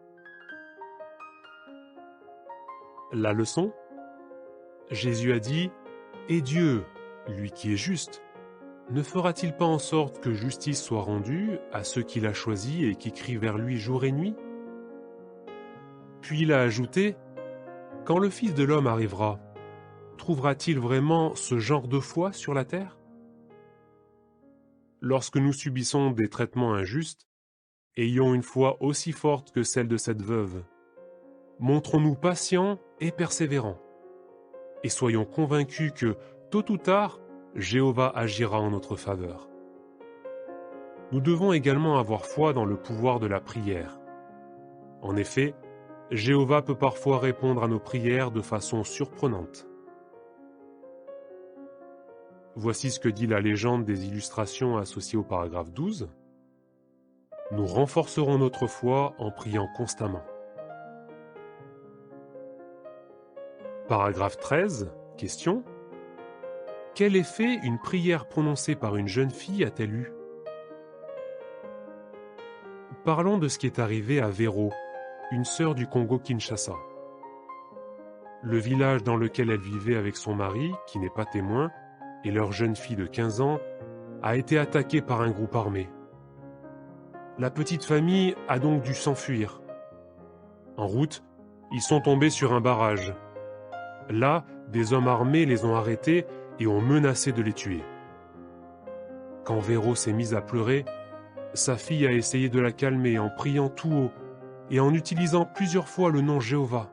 La leçon ? Jésus a dit : « Et Dieu, lui qui est juste, ne fera-t-il pas en sorte que justice soit rendue à ceux qu'il a choisis et qui crient vers lui jour et nuit ? » Puis il a ajouté : « Quand le Fils de l'homme arrivera, trouvera-t-il vraiment ce genre de foi sur la terre ? » Lorsque nous subissons des traitements injustes, ayons une foi aussi forte que celle de cette veuve. Montrons-nous patients et persévérants, et soyons convaincus que, tôt ou tard, Jéhovah agira en notre faveur. Nous devons également avoir foi dans le pouvoir de la prière. En effet, Jéhovah peut parfois répondre à nos prières de façon surprenante. Voici ce que dit la légende des illustrations associées au paragraphe 12. Nous renforcerons notre foi en priant constamment. Paragraphe 13, question. Quel effet une prière prononcée par une jeune fille a-t-elle eu ? Parlons de ce qui est arrivé à Véro, une sœur du Congo-Kinshasa. Le village dans lequel elle vivait avec son mari, qui n'est pas témoin, et leur jeune fille de 15 ans, a été attaqué par un groupe armé. La petite famille a donc dû s'enfuir. En route, ils sont tombés sur un barrage. Là, des hommes armés les ont arrêtés et ont menacé de les tuer. Quand Véro s'est mise à pleurer, sa fille a essayé de la calmer en priant tout haut et en utilisant plusieurs fois le nom Jéhovah.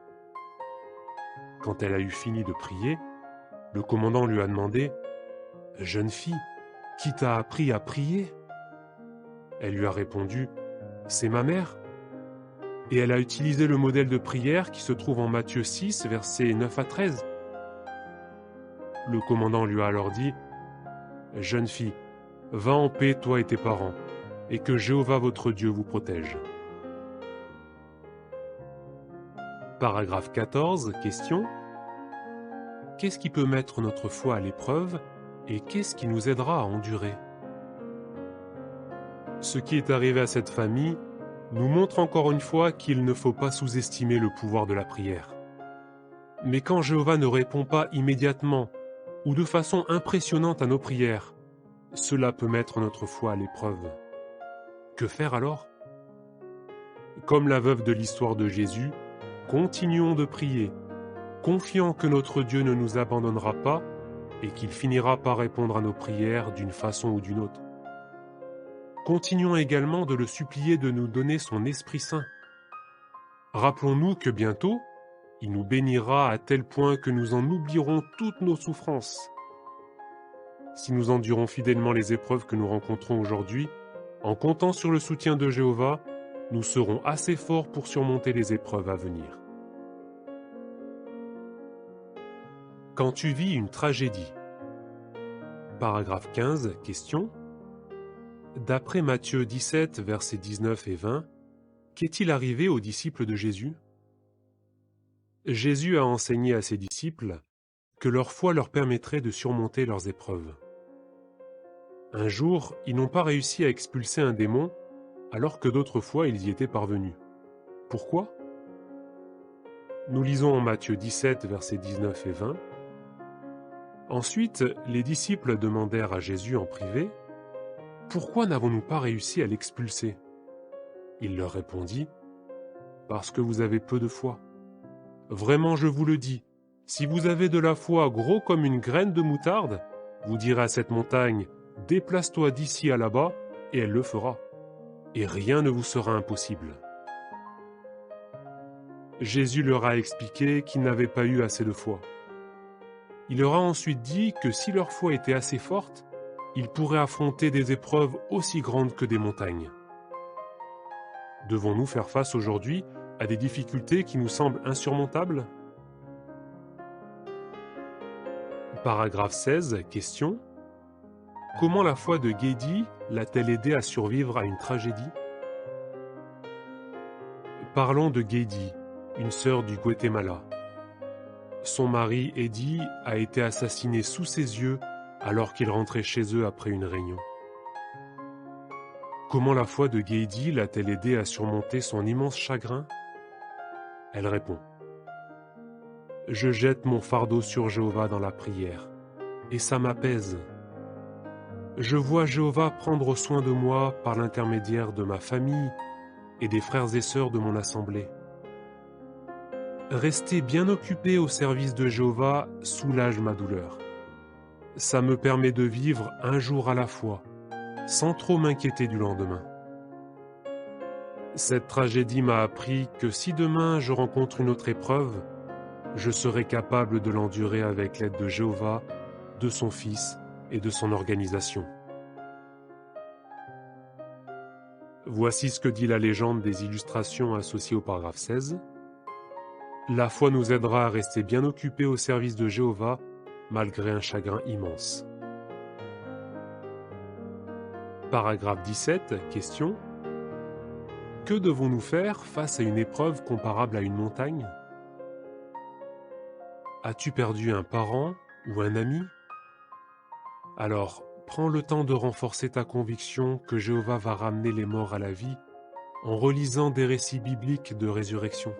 Quand elle a eu fini de prier, le commandant lui a demandé : « Jeune fille, qui t'a appris à prier ?» Elle lui a répondu : « C'est ma mère. » Et elle a utilisé le modèle de prière qui se trouve en Matthieu 6, versets 9 à 13. Le commandant lui a alors dit : « Jeune fille, va en paix, toi et tes parents, et que Jéhovah votre Dieu vous protège. » Paragraphe 14, question. Qu'est-ce qui peut mettre notre foi à l'épreuve et qu'est-ce qui nous aidera à endurer ? Ce qui est arrivé à cette famille nous montre encore une fois qu'il ne faut pas sous-estimer le pouvoir de la prière. Mais quand Jéhovah ne répond pas immédiatement ou de façon impressionnante à nos prières, cela peut mettre notre foi à l'épreuve. Que faire alors? Comme la veuve de l'histoire de Jésus, continuons de prier, confiant que notre Dieu ne nous abandonnera pas et qu'il finira par répondre à nos prières d'une façon ou d'une autre. Continuons également de le supplier de nous donner son Esprit Saint. Rappelons-nous que bientôt, il nous bénira à tel point que nous en oublierons toutes nos souffrances. Si nous endurons fidèlement les épreuves que nous rencontrons aujourd'hui, en comptant sur le soutien de Jéhovah, nous serons assez forts pour surmonter les épreuves à venir. Quand tu vis une tragédie. Paragraphe 15, question. D'après Matthieu 17, versets 19 et 20, qu'est-il arrivé aux disciples de Jésus? Jésus a enseigné à ses disciples que leur foi leur permettrait de surmonter leurs épreuves. Un jour, ils n'ont pas réussi à expulser un démon, alors que d'autres fois ils y étaient parvenus. Pourquoi? Nous lisons en Matthieu 17, versets 19 et 20. Ensuite, les disciples demandèrent à Jésus en privé, « Pourquoi n'avons-nous pas réussi à l'expulser ?» Il leur répondit, « Parce que vous avez peu de foi. Vraiment, je vous le dis, si vous avez de la foi gros comme une graine de moutarde, vous direz à cette montagne, « Déplace-toi d'ici à là-bas » et elle le fera. Et rien ne vous sera impossible. » Jésus leur a expliqué qu'ils n'avaient pas eu assez de foi. Il leur a ensuite dit que si leur foi était assez forte, ils pourraient affronter des épreuves aussi grandes que des montagnes. Devons-nous faire face aujourd'hui à des difficultés qui nous semblent insurmontables? Paragraphe 16, question. Comment la foi de Guédi l'a-t-elle aidé à survivre à une tragédie? Parlons de Guédi, une sœur du Guatemala. Son mari, Eddie, a été assassiné sous ses yeux alors qu'il rentrait chez eux après une réunion. Comment la foi de Guédi l'a-t-elle aidé à surmonter son immense chagrin? Elle répond. Je jette mon fardeau sur Jéhovah dans la prière, et ça m'apaise. Je vois Jéhovah prendre soin de moi par l'intermédiaire de ma famille et des frères et sœurs de mon assemblée. Rester bien occupé au service de Jéhovah soulage ma douleur. Ça me permet de vivre un jour à la fois, sans trop m'inquiéter du lendemain. Cette tragédie m'a appris que si demain je rencontre une autre épreuve, je serai capable de l'endurer avec l'aide de Jéhovah, de son Fils et de son organisation. Voici ce que dit la légende des illustrations associées au paragraphe 16. La foi nous aidera à rester bien occupés au service de Jéhovah, malgré un chagrin immense. Paragraphe 17, question. Que devons-nous faire face à une épreuve comparable à une montagne? As-tu perdu un parent ou un ami? Alors, prends le temps de renforcer ta conviction que Jéhovah va ramener les morts à la vie en relisant des récits bibliques de résurrection.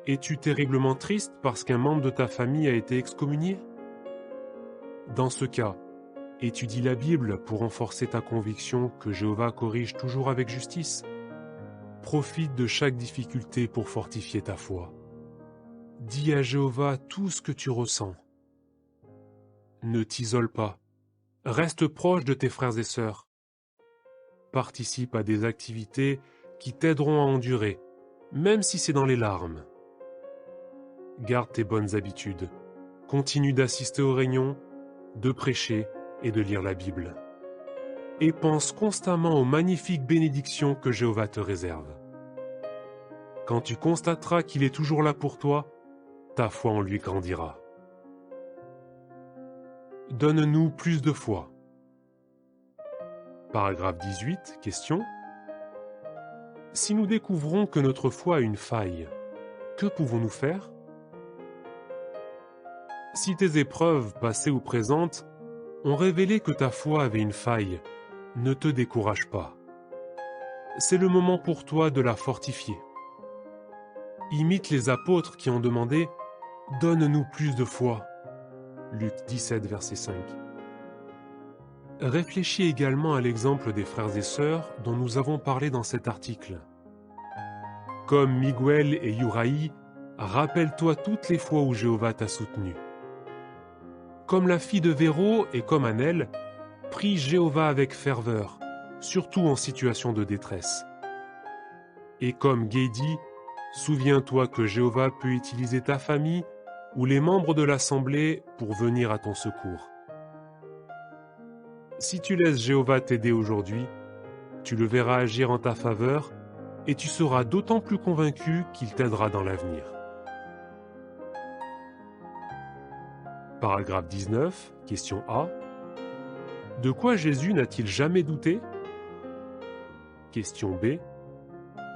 Es-tu terriblement triste parce qu'un membre de ta famille a été excommunié? Dans ce cas, étudie la Bible pour renforcer ta conviction que Jéhovah corrige toujours avec justice. Profite de chaque difficulté pour fortifier ta foi. Dis à Jéhovah tout ce que tu ressens. Ne t'isole pas. Reste proche de tes frères et sœurs. Participe à des activités qui t'aideront à endurer, même si c'est dans les larmes. Garde tes bonnes habitudes. Continue d'assister aux réunions, de prêcher et de lire la Bible. Et pense constamment aux magnifiques bénédictions que Jéhovah te réserve. Quand tu constateras qu'il est toujours là pour toi, ta foi en lui grandira. Donne-nous plus de foi. Paragraphe 18, question. Si nous découvrons que notre foi a une faille, que pouvons-nous faire? Si tes épreuves, passées ou présentes, ont révélé que ta foi avait une faille, ne te décourage pas. c'est le moment pour toi de la fortifier. Imite les apôtres qui ont demandé « Donne-nous plus de foi ». Luc 17, verset 5. Réfléchis également à l'exemple des frères et sœurs dont nous avons parlé dans cet article. Comme Miguel et Yuraï, rappelle-toi toutes les fois où Jéhovah t'a soutenu. Comme la fille de Véro et comme Annelle, prie Jéhovah avec ferveur, surtout en situation de détresse. Et comme Guédi, souviens-toi que Jéhovah peut utiliser ta famille ou les membres de l'assemblée pour venir à ton secours. Si tu laisses Jéhovah t'aider aujourd'hui, tu le verras agir en ta faveur et tu seras d'autant plus convaincu qu'il t'aidera dans l'avenir. Paragraphe 19, question A. De quoi Jésus n'a-t-il jamais douté? Question B.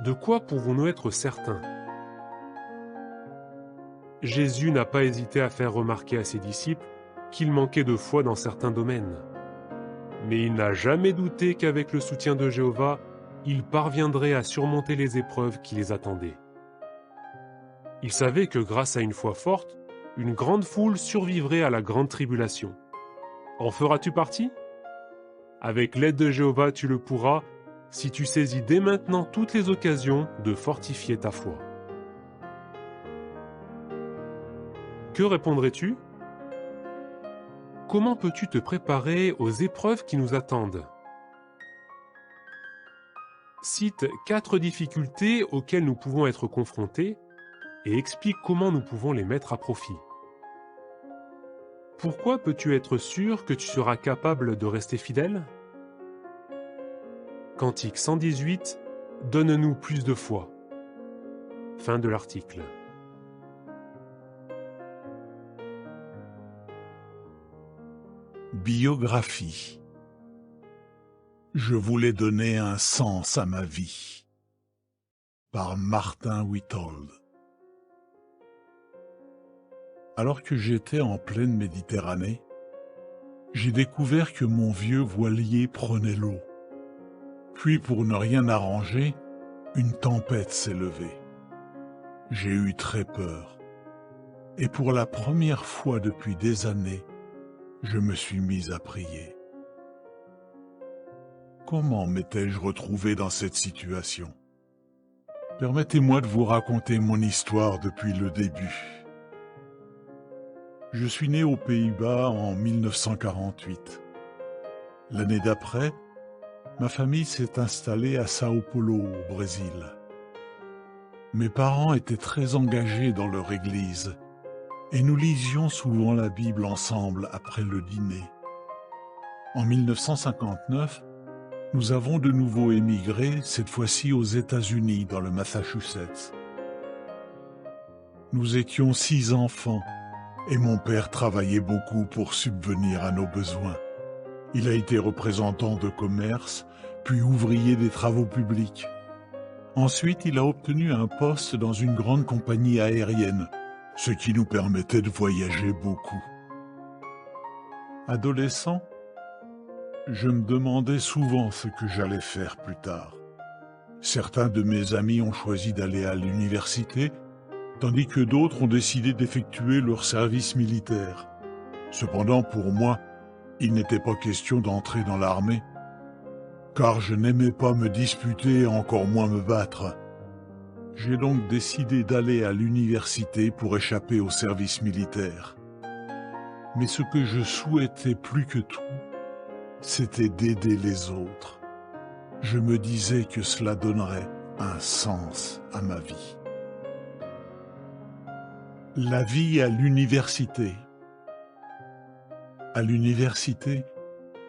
De quoi pouvons-nous être certains? Jésus n'a pas hésité à faire remarquer à ses disciples qu'il manquait de foi dans certains domaines. Mais il n'a jamais douté qu'avec le soutien de Jéhovah, il parviendrait à surmonter les épreuves qui les attendaient. Il savait que grâce à une foi forte, une grande foule survivrait à la grande tribulation. En feras-tu partie? Avec l'aide de Jéhovah, tu le pourras, si tu saisis dès maintenant toutes les occasions de fortifier ta foi. Que répondrais-tu? Comment peux-tu te préparer aux épreuves qui nous attendent? Cite 4 difficultés auxquelles nous pouvons être confrontés et explique comment nous pouvons les mettre à profit. Pourquoi peux-tu être sûr que tu seras capable de rester fidèle? Cantique 118, donne-nous plus de foi. Fin de l'article. Biographie. Je voulais donner un sens à ma vie. Par Martin Withold. Alors que j'étais en pleine Méditerranée, j'ai découvert que mon vieux voilier prenait l'eau. Puis, pour ne rien arranger, une tempête s'est levée. J'ai eu très peur. Et pour la première fois depuis des années, je me suis mis à prier. Comment m'étais-je retrouvé dans cette situation? Permettez-moi de vous raconter mon histoire depuis le début. Je suis né aux Pays-Bas en 1948. L'année d'après, ma famille s'est installée à Sao Paulo, au Brésil. Mes parents étaient très engagés dans leur église et nous lisions souvent la Bible ensemble après le dîner. En 1959, nous avons de nouveau émigré, cette fois-ci aux États-Unis, dans le Massachusetts. Nous étions 6 enfants et mon père travaillait beaucoup pour subvenir à nos besoins. Il a été représentant de commerce, puis ouvrier des travaux publics. Ensuite, il a obtenu un poste dans une grande compagnie aérienne, ce qui nous permettait de voyager beaucoup. Adolescent, je me demandais souvent ce que j'allais faire plus tard. Certains de mes amis ont choisi d'aller à l'université, tandis que d'autres ont décidé d'effectuer leur service militaire. Cependant, pour moi, il n'était pas question d'entrer dans l'armée, car je n'aimais pas me disputer et encore moins me battre. J'ai donc décidé d'aller à l'université pour échapper au service militaire. Mais ce que je souhaitais plus que tout, c'était d'aider les autres. Je me disais que cela donnerait un sens à ma vie. La vie à l'université. À l'université,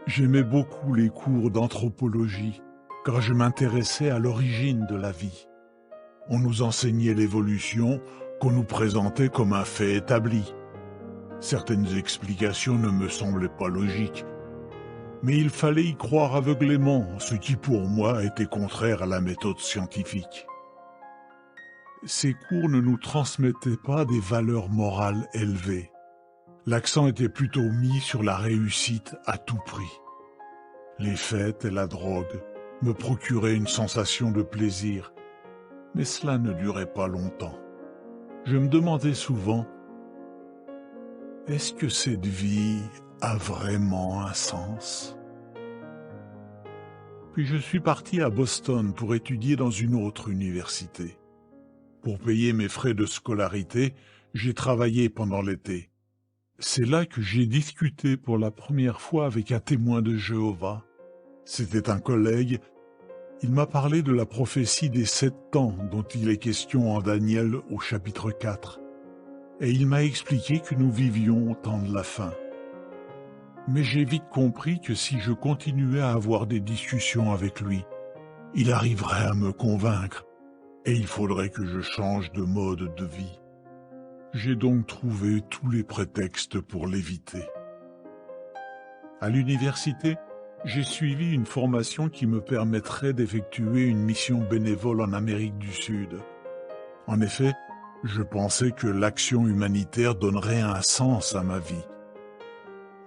j'aimais beaucoup les cours d'anthropologie, car je m'intéressais à l'origine de la vie. On nous enseignait l'évolution, qu'on nous présentait comme un fait établi. Certaines explications ne me semblaient pas logiques, mais il fallait y croire aveuglément, ce qui pour moi était contraire à la méthode scientifique. Ces cours ne nous transmettaient pas des valeurs morales élevées. L'accent était plutôt mis sur la réussite à tout prix. Les fêtes et la drogue, me procurait une sensation de plaisir, mais cela ne durait pas longtemps. Je me demandais souvent, est-ce que cette vie a vraiment un sens? Puis je suis parti à Boston pour étudier dans une autre université. Pour payer mes frais de scolarité, j'ai travaillé pendant l'été. C'est là que j'ai discuté pour la première fois avec un témoin de Jéhovah. C'était un collègue. Il m'a parlé de la prophétie des 7 temps dont il est question en Daniel au chapitre 4. Et il m'a expliqué que nous vivions au temps de la fin. Mais j'ai vite compris que si je continuais à avoir des discussions avec lui, il arriverait à me convaincre et il faudrait que je change de mode de vie. J'ai donc trouvé tous les prétextes pour l'éviter. À l'université, j'ai suivi une formation qui me permettrait d'effectuer une mission bénévole en Amérique du Sud. En effet, je pensais que l'action humanitaire donnerait un sens à ma vie.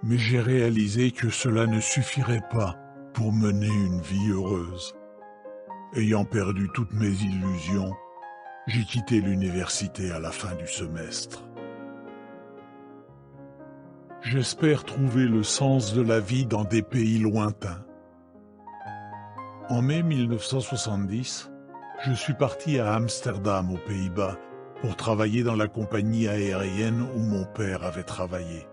Mais j'ai réalisé que cela ne suffirait pas pour mener une vie heureuse. Ayant perdu toutes mes illusions, j'ai quitté l'université à la fin du semestre. J'espère trouver le sens de la vie dans des pays lointains. En mai 1970, je suis parti à Amsterdam, aux Pays-Bas, pour travailler dans la compagnie aérienne où mon père avait travaillé.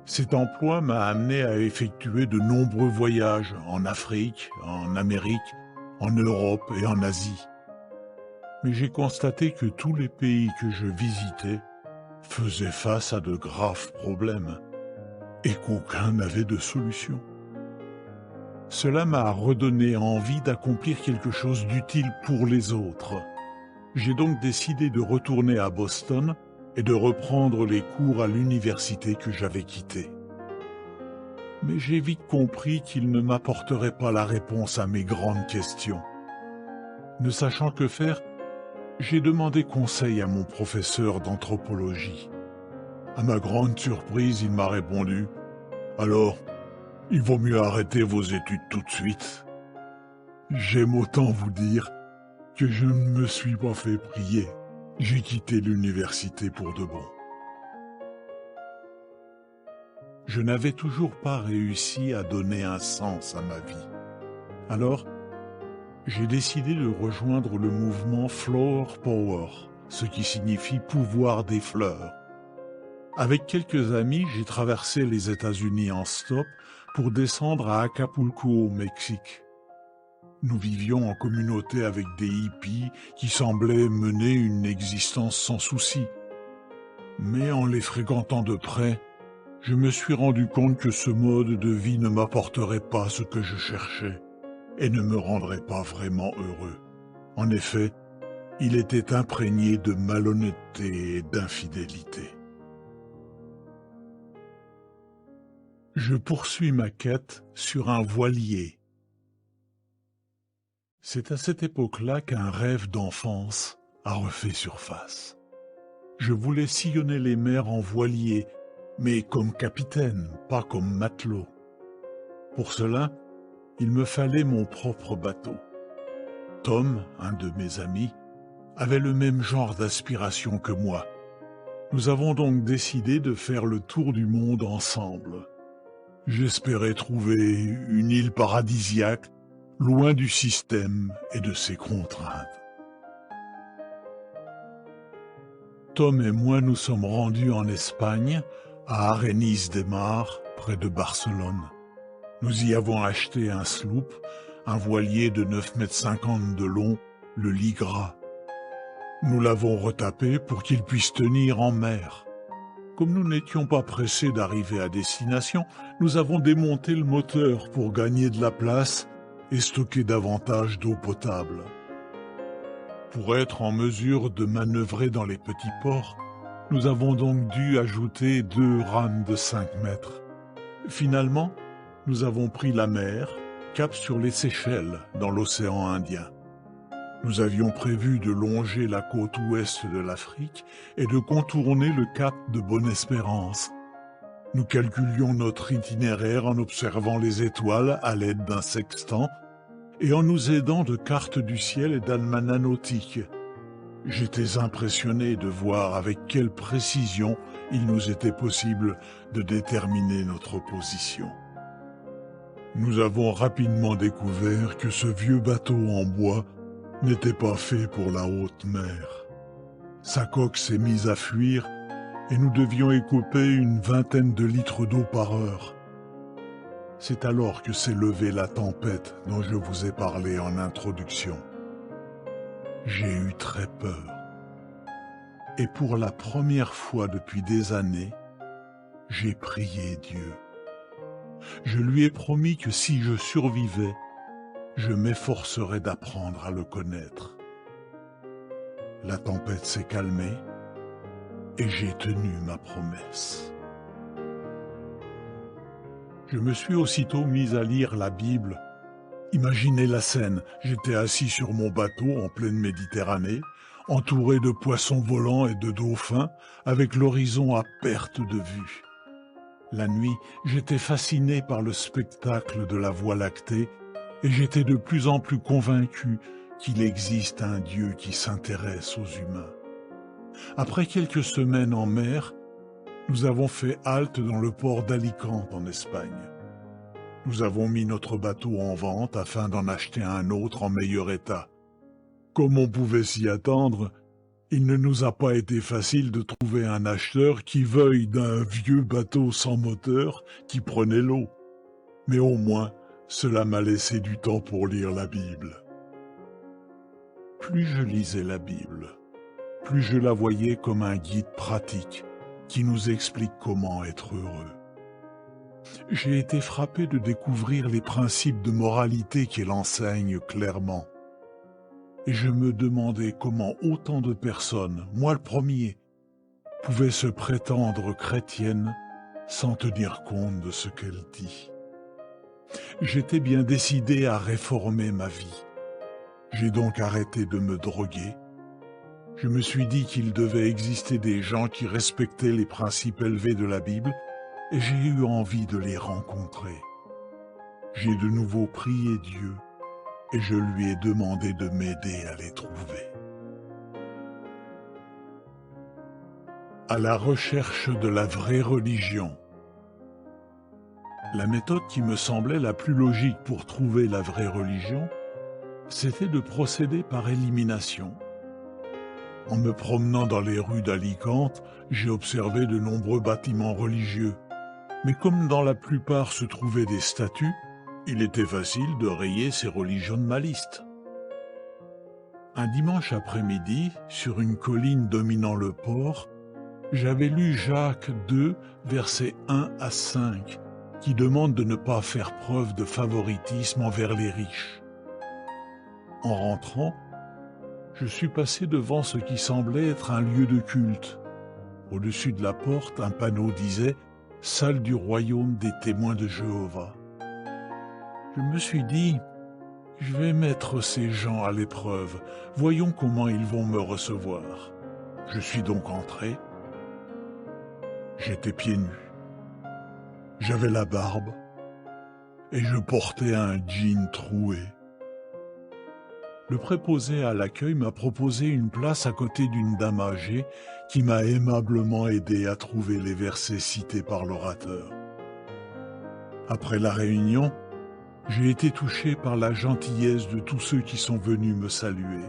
Cet emploi m'a amené à effectuer de nombreux voyages en Afrique, en Amérique, en Europe et en Asie. Mais j'ai constaté que tous les pays que je visitais faisaient face à de graves problèmes et qu'aucun n'avait de solution. Cela m'a redonné envie d'accomplir quelque chose d'utile pour les autres. J'ai donc décidé de retourner à Boston et de reprendre les cours à l'université que j'avais quittée. Mais j'ai vite compris qu'il ne m'apporterait pas la réponse à mes grandes questions. Ne sachant que faire, j'ai demandé conseil à mon professeur d'anthropologie. À ma grande surprise, il m'a répondu « Alors, il vaut mieux arrêter vos études tout de suite. » J'aime autant vous dire que je ne me suis pas fait prier. J'ai quitté l'université pour de bon. Je n'avais toujours pas réussi à donner un sens à ma vie. Alors, j'ai décidé de rejoindre le mouvement Flower Power, ce qui signifie pouvoir des fleurs. Avec quelques amis, j'ai traversé les États-Unis en stop pour descendre à Acapulco au Mexique. Nous vivions en communauté avec des hippies qui semblaient mener une existence sans souci. Mais en les fréquentant de près, je me suis rendu compte que ce mode de vie ne m'apporterait pas ce que je cherchais et ne me rendrait pas vraiment heureux. En effet, il était imprégné de malhonnêteté et d'infidélité. Je poursuis ma quête sur un voilier. C'est à cette époque-là qu'un rêve d'enfance a refait surface. Je voulais sillonner les mers en voilier, mais comme capitaine, pas comme matelot. Pour cela, il me fallait mon propre bateau. Tom, un de mes amis, avait le même genre d'aspiration que moi. Nous avons donc décidé de faire le tour du monde ensemble. J'espérais trouver une île paradisiaque, loin du système et de ses contraintes. Tom et moi nous sommes rendus en Espagne, à Arenys de Mar, près de Barcelone. Nous y avons acheté un sloop, un voilier de 9,50 m de long, le Ligra. Nous l'avons retapé pour qu'il puisse tenir en mer. Comme nous n'étions pas pressés d'arriver à destination, nous avons démonté le moteur pour gagner de la place et stocker davantage d'eau potable. Pour être en mesure de manœuvrer dans les petits ports, nous avons donc dû ajouter 2 rames de 5 mètres. Finalement, nous avons pris la mer, cap sur les Seychelles, dans l'océan Indien. Nous avions prévu de longer la côte ouest de l'Afrique et de contourner le cap de Bonne-Espérance. Nous calculions notre itinéraire en observant les étoiles à l'aide d'un sextant et en nous aidant de cartes du ciel et d'almanachs nautiques. J'étais impressionné de voir avec quelle précision il nous était possible de déterminer notre position. Nous avons rapidement découvert que ce vieux bateau en bois n'était pas fait pour la haute mer. Sa coque s'est mise à fuir et nous devions écouper une vingtaine de litres d'eau par heure. C'est alors que s'est levée la tempête dont je vous ai parlé en introduction. J'ai eu très peur. Et pour la première fois depuis des années, j'ai prié Dieu. Je lui ai promis que si je survivais, je m'efforcerais d'apprendre à le connaître. La tempête s'est calmée et j'ai tenu ma promesse. Je me suis aussitôt mis à lire la Bible. Imaginez la scène, j'étais assis sur mon bateau en pleine Méditerranée, entouré de poissons volants et de dauphins, avec l'horizon à perte de vue. La nuit, j'étais fasciné par le spectacle de la Voie lactée et j'étais de plus en plus convaincu qu'il existe un Dieu qui s'intéresse aux humains. Après quelques semaines en mer, nous avons fait halte dans le port d'Alicante en Espagne. Nous avons mis notre bateau en vente afin d'en acheter un autre en meilleur état. Comme on pouvait s'y attendre, il ne nous a pas été facile de trouver un acheteur qui veuille d'un vieux bateau sans moteur qui prenait l'eau. Mais au moins, cela m'a laissé du temps pour lire la Bible. Plus je lisais la Bible, plus je la voyais comme un guide pratique qui nous explique comment être heureux. J'ai été frappé de découvrir les principes de moralité qu'elle enseigne clairement. Et je me demandais comment autant de personnes, moi le premier, pouvaient se prétendre chrétiennes sans tenir compte de ce qu'elle dit. J'étais bien décidé à réformer ma vie. J'ai donc arrêté de me droguer. Je me suis dit qu'il devait exister des gens qui respectaient les principes élevés de la Bible et j'ai eu envie de les rencontrer. J'ai de nouveau prié Dieu et je lui ai demandé de m'aider à les trouver. À la recherche de la vraie religion. La méthode qui me semblait la plus logique pour trouver la vraie religion, c'était de procéder par élimination. En me promenant dans les rues d'Alicante, j'ai observé de nombreux bâtiments religieux. Mais comme dans la plupart se trouvaient des statues, il était facile de rayer ces religions de ma liste. Un dimanche après-midi, sur une colline dominant le port, j'avais lu Jacques 2, versets 1 à 5, qui demande de ne pas faire preuve de favoritisme envers les riches. En rentrant, je suis passé devant ce qui semblait être un lieu de culte. Au-dessus de la porte, un panneau disait « Salle du royaume des témoins de Jéhovah ». Je me suis dit « Je vais mettre ces gens à l'épreuve, voyons comment ils vont me recevoir ». Je suis donc entré. J'étais pieds nus. J'avais la barbe et je portais un jean troué. Le préposé à l'accueil m'a proposé une place à côté d'une dame âgée qui m'a aimablement aidé à trouver les versets cités par l'orateur. Après la réunion, j'ai été touché par la gentillesse de tous ceux qui sont venus me saluer.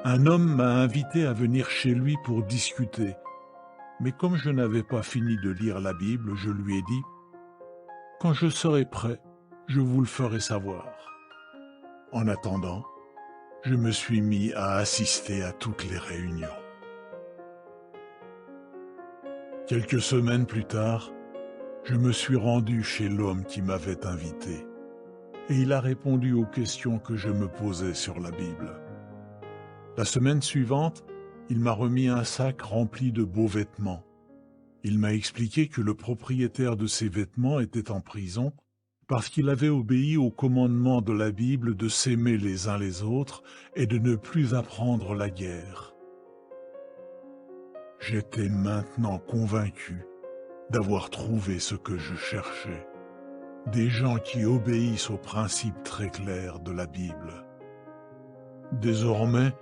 Un homme m'a invité à venir chez lui pour discuter, mais comme je n'avais pas fini de lire la Bible, je lui ai dit « Quand je serai prêt, je vous le ferai savoir. » En attendant, je me suis mis à assister à toutes les réunions. Quelques semaines plus tard, je me suis rendu chez l'homme qui m'avait invité, et il a répondu aux questions que je me posais sur la Bible. La semaine suivante, il m'a remis un sac rempli de beaux vêtements. Il m'a expliqué que le propriétaire de ces vêtements était en prison parce qu'il avait obéi au commandement de la Bible de s'aimer les uns les autres et de ne plus apprendre la guerre. J'étais maintenant convaincu d'avoir trouvé ce que je cherchais, des gens qui obéissent aux principes très clairs de la Bible. Désormais,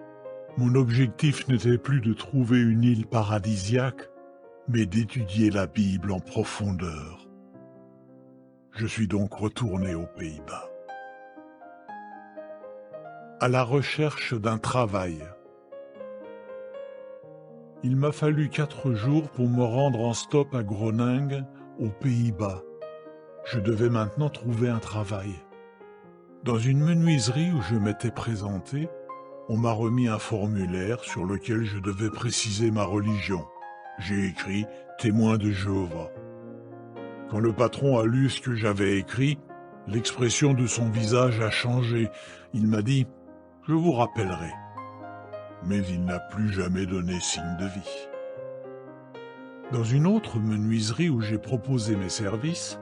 mon objectif n'était plus de trouver une île paradisiaque, mais d'étudier la Bible en profondeur. Je suis donc retourné aux Pays-Bas. À la recherche d'un travail. Il m'a fallu 4 jours pour me rendre en stop à Groningen, aux Pays-Bas. Je devais maintenant trouver un travail. Dans une menuiserie où je m'étais présenté, on m'a remis un formulaire sur lequel je devais préciser ma religion. J'ai écrit « Témoin de Jéhovah ». Quand le patron a lu ce que j'avais écrit, l'expression de son visage a changé. Il m'a dit « Je vous rappellerai ». Mais il n'a plus jamais donné signe de vie. Dans une autre menuiserie où j'ai proposé mes services,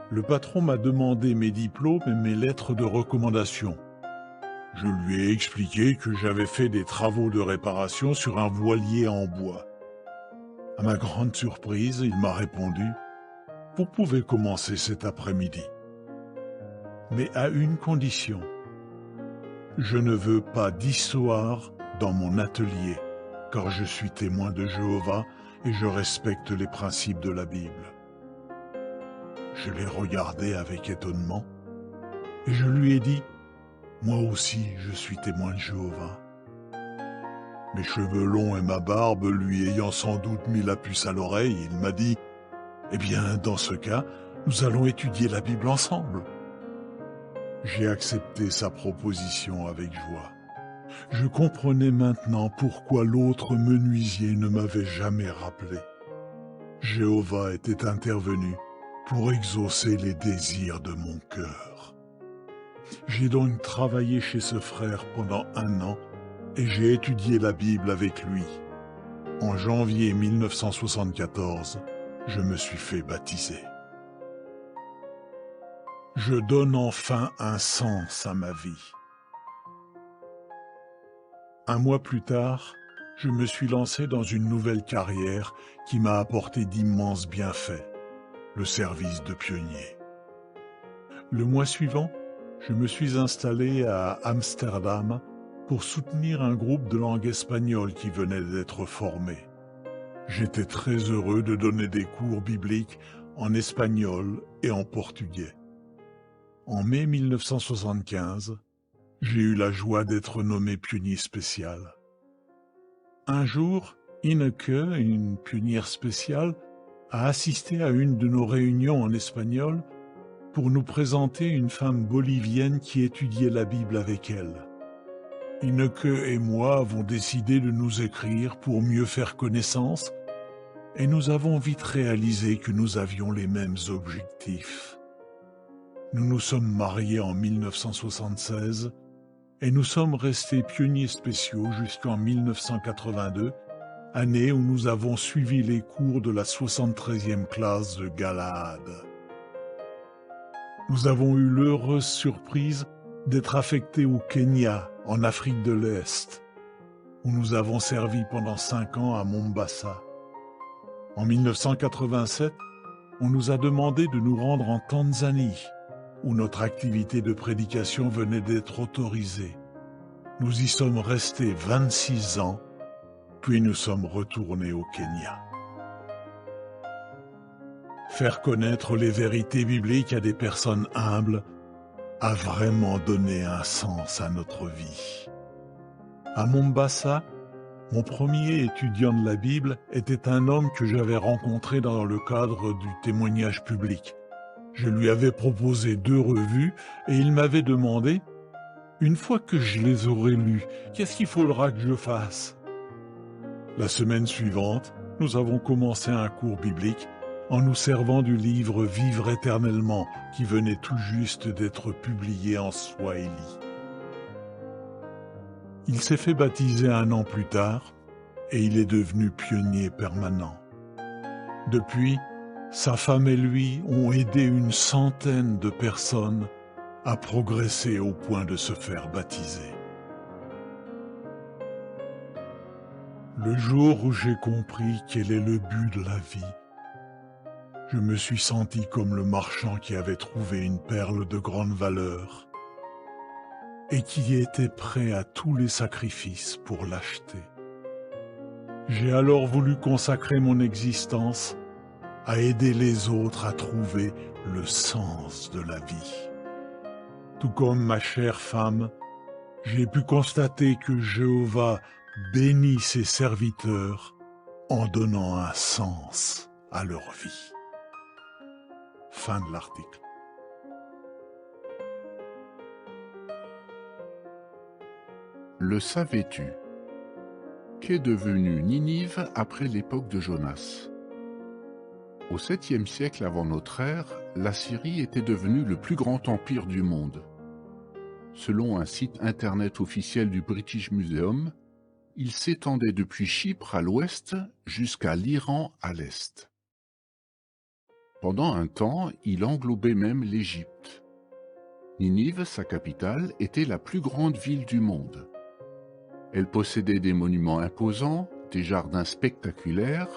le patron m'a demandé mes diplômes et mes lettres de recommandation. Je lui ai expliqué que j'avais fait des travaux de réparation sur un voilier en bois. À ma grande surprise, il m'a répondu « Vous pouvez commencer cet après-midi. Mais à une condition. Je ne veux pas d'histoire dans mon atelier, car je suis témoin de Jéhovah et je respecte les principes de la Bible. » Je l'ai regardé avec étonnement et je lui ai dit « Moi aussi, je suis témoin de Jéhovah. » Mes cheveux longs et ma barbe lui ayant sans doute mis la puce à l'oreille, il m'a dit « Eh bien, dans ce cas, nous allons étudier la Bible ensemble. » J'ai accepté sa proposition avec joie. Je comprenais maintenant pourquoi l'autre menuisier ne m'avait jamais rappelé. Jéhovah était intervenu pour exaucer les désirs de mon cœur. J'ai donc travaillé chez ce frère pendant 1 an et j'ai étudié la Bible avec lui. En janvier 1974, je me suis fait baptiser. Je donne enfin un sens à ma vie. 1 mois plus tard, je me suis lancé dans une nouvelle carrière qui m'a apporté d'immenses bienfaits, le service de pionnier. Le mois suivant, je me suis installé à Amsterdam pour soutenir un groupe de langue espagnole qui venait d'être formé. J'étais très heureux de donner des cours bibliques en espagnol et en portugais. En mai 1975, j'ai eu la joie d'être nommé pionnier spécial. Un jour, Ineke, une pionnière spéciale, a assisté à une de nos réunions en espagnol pour nous présenter une femme bolivienne qui étudiait la Bible avec elle. Ineke et moi avons décidé de nous écrire pour mieux faire connaissance et nous avons vite réalisé que nous avions les mêmes objectifs. Nous nous sommes mariés en 1976 et nous sommes restés pionniers spéciaux jusqu'en 1982, année où nous avons suivi les cours de la 73e classe de Galahad. Nous avons eu l'heureuse surprise d'être affectés au Kenya, en Afrique de l'Est, où nous avons servi pendant 5 ans à Mombasa. En 1987, on nous a demandé de nous rendre en Tanzanie, où notre activité de prédication venait d'être autorisée. Nous y sommes restés 26 ans, puis nous sommes retournés au Kenya. Faire connaître les vérités bibliques à des personnes humbles a vraiment donné un sens à notre vie. À Mombasa, mon premier étudiant de la Bible était un homme que j'avais rencontré dans le cadre du témoignage public. Je lui avais proposé 2 revues et il m'avait demandé « Une fois que je les aurai lues, qu'est-ce qu'il faudra que je fasse ?» La semaine suivante, nous avons commencé un cours biblique en nous servant du livre « Vivre éternellement » qui venait tout juste d'être publié en Swahili. Il s'est fait baptiser 1 an plus tard et il est devenu pionnier permanent. Depuis, sa femme et lui ont aidé une centaine de personnes à progresser au point de se faire baptiser. Le jour où j'ai compris quel est le but de la vie, Je me suis senti comme le marchand qui avait trouvé une perle de grande valeur et qui était prêt à tous les sacrifices pour l'acheter. J'ai alors voulu consacrer mon existence à aider les autres à trouver le sens de la vie. Tout comme ma chère femme, j'ai pu constater que Jéhovah bénit ses serviteurs en donnant un sens à leur vie. Fin de l'article. Le savais-tu? Qu'est devenu Ninive après l'époque de Jonas? Au 7e siècle avant notre ère, la Syrie était devenue le plus grand empire du monde. Selon un site internet officiel du British Museum, il s'étendait depuis Chypre à l'ouest jusqu'à l'Iran à l'est. Pendant un temps, il englobait même l'Égypte. Ninive, sa capitale, était la plus grande ville du monde. Elle possédait des monuments imposants, des jardins spectaculaires,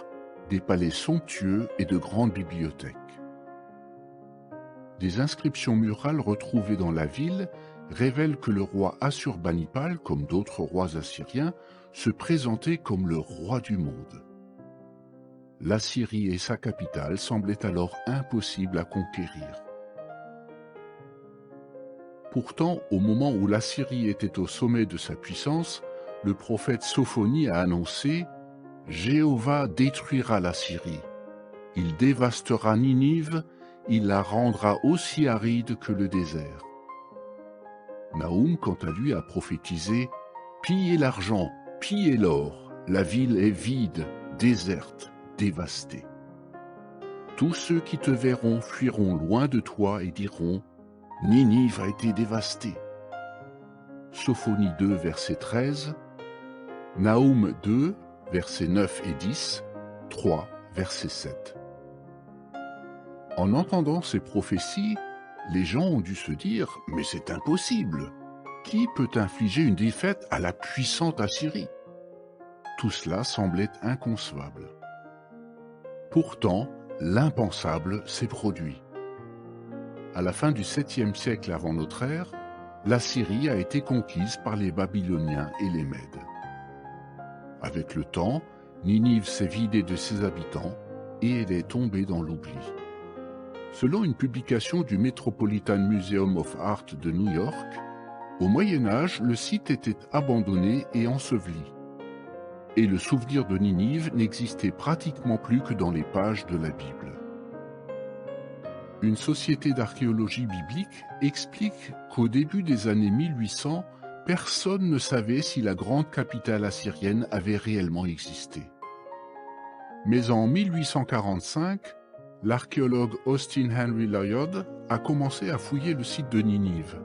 des palais somptueux et de grandes bibliothèques. Des inscriptions murales retrouvées dans la ville révèlent que le roi Assurbanipal, comme d'autres rois assyriens, se présentait comme le roi du monde. L'Assyrie et sa capitale semblaient alors impossibles à conquérir. Pourtant, au moment où l'Assyrie était au sommet de sa puissance, le prophète Sophonie a annoncé « Jéhovah détruira l'Assyrie. Il dévastera Ninive, il la rendra aussi aride que le désert. » Naoum, quant à lui, a prophétisé « Pillez l'argent, pillez l'or, la ville est vide, déserte, dévastée. Tous ceux qui te verront fuiront loin de toi et diront « Ninive a été dévastée. » Sophonie 2, verset 13, Naoum 2, versets 9 et 10, 3, verset 7. En entendant ces prophéties, les gens ont dû se dire « Mais c'est impossible! Qui peut infliger une défaite à la puissante Assyrie ?» Tout cela semblait inconcevable. Pourtant, l'impensable s'est produit. À la fin du 7e siècle avant notre ère, l'Assyrie a été conquise par les Babyloniens et les Mèdes. Avec le temps, Ninive s'est vidée de ses habitants et elle est tombée dans l'oubli. Selon une publication du Metropolitan Museum of Art de New York, au Moyen Âge, le site était abandonné et enseveli. Et le souvenir de Ninive n'existait pratiquement plus que dans les pages de la Bible. Une société d'archéologie biblique explique qu'au début des années 1800, personne ne savait si la grande capitale assyrienne avait réellement existé. Mais en 1845, l'archéologue Austin Henry Layard a commencé à fouiller le site de Ninive.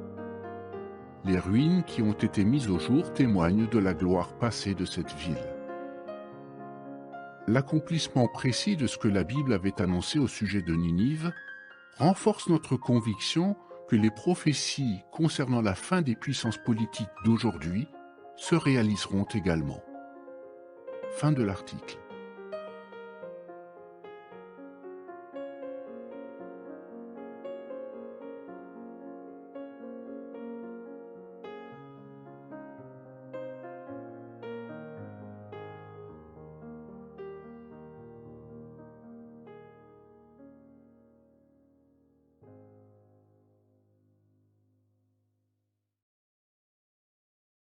Les ruines qui ont été mises au jour témoignent de la gloire passée de cette ville. L'accomplissement précis de ce que la Bible avait annoncé au sujet de Ninive renforce notre conviction que les prophéties concernant la fin des puissances politiques d'aujourd'hui se réaliseront également. Fin de l'article.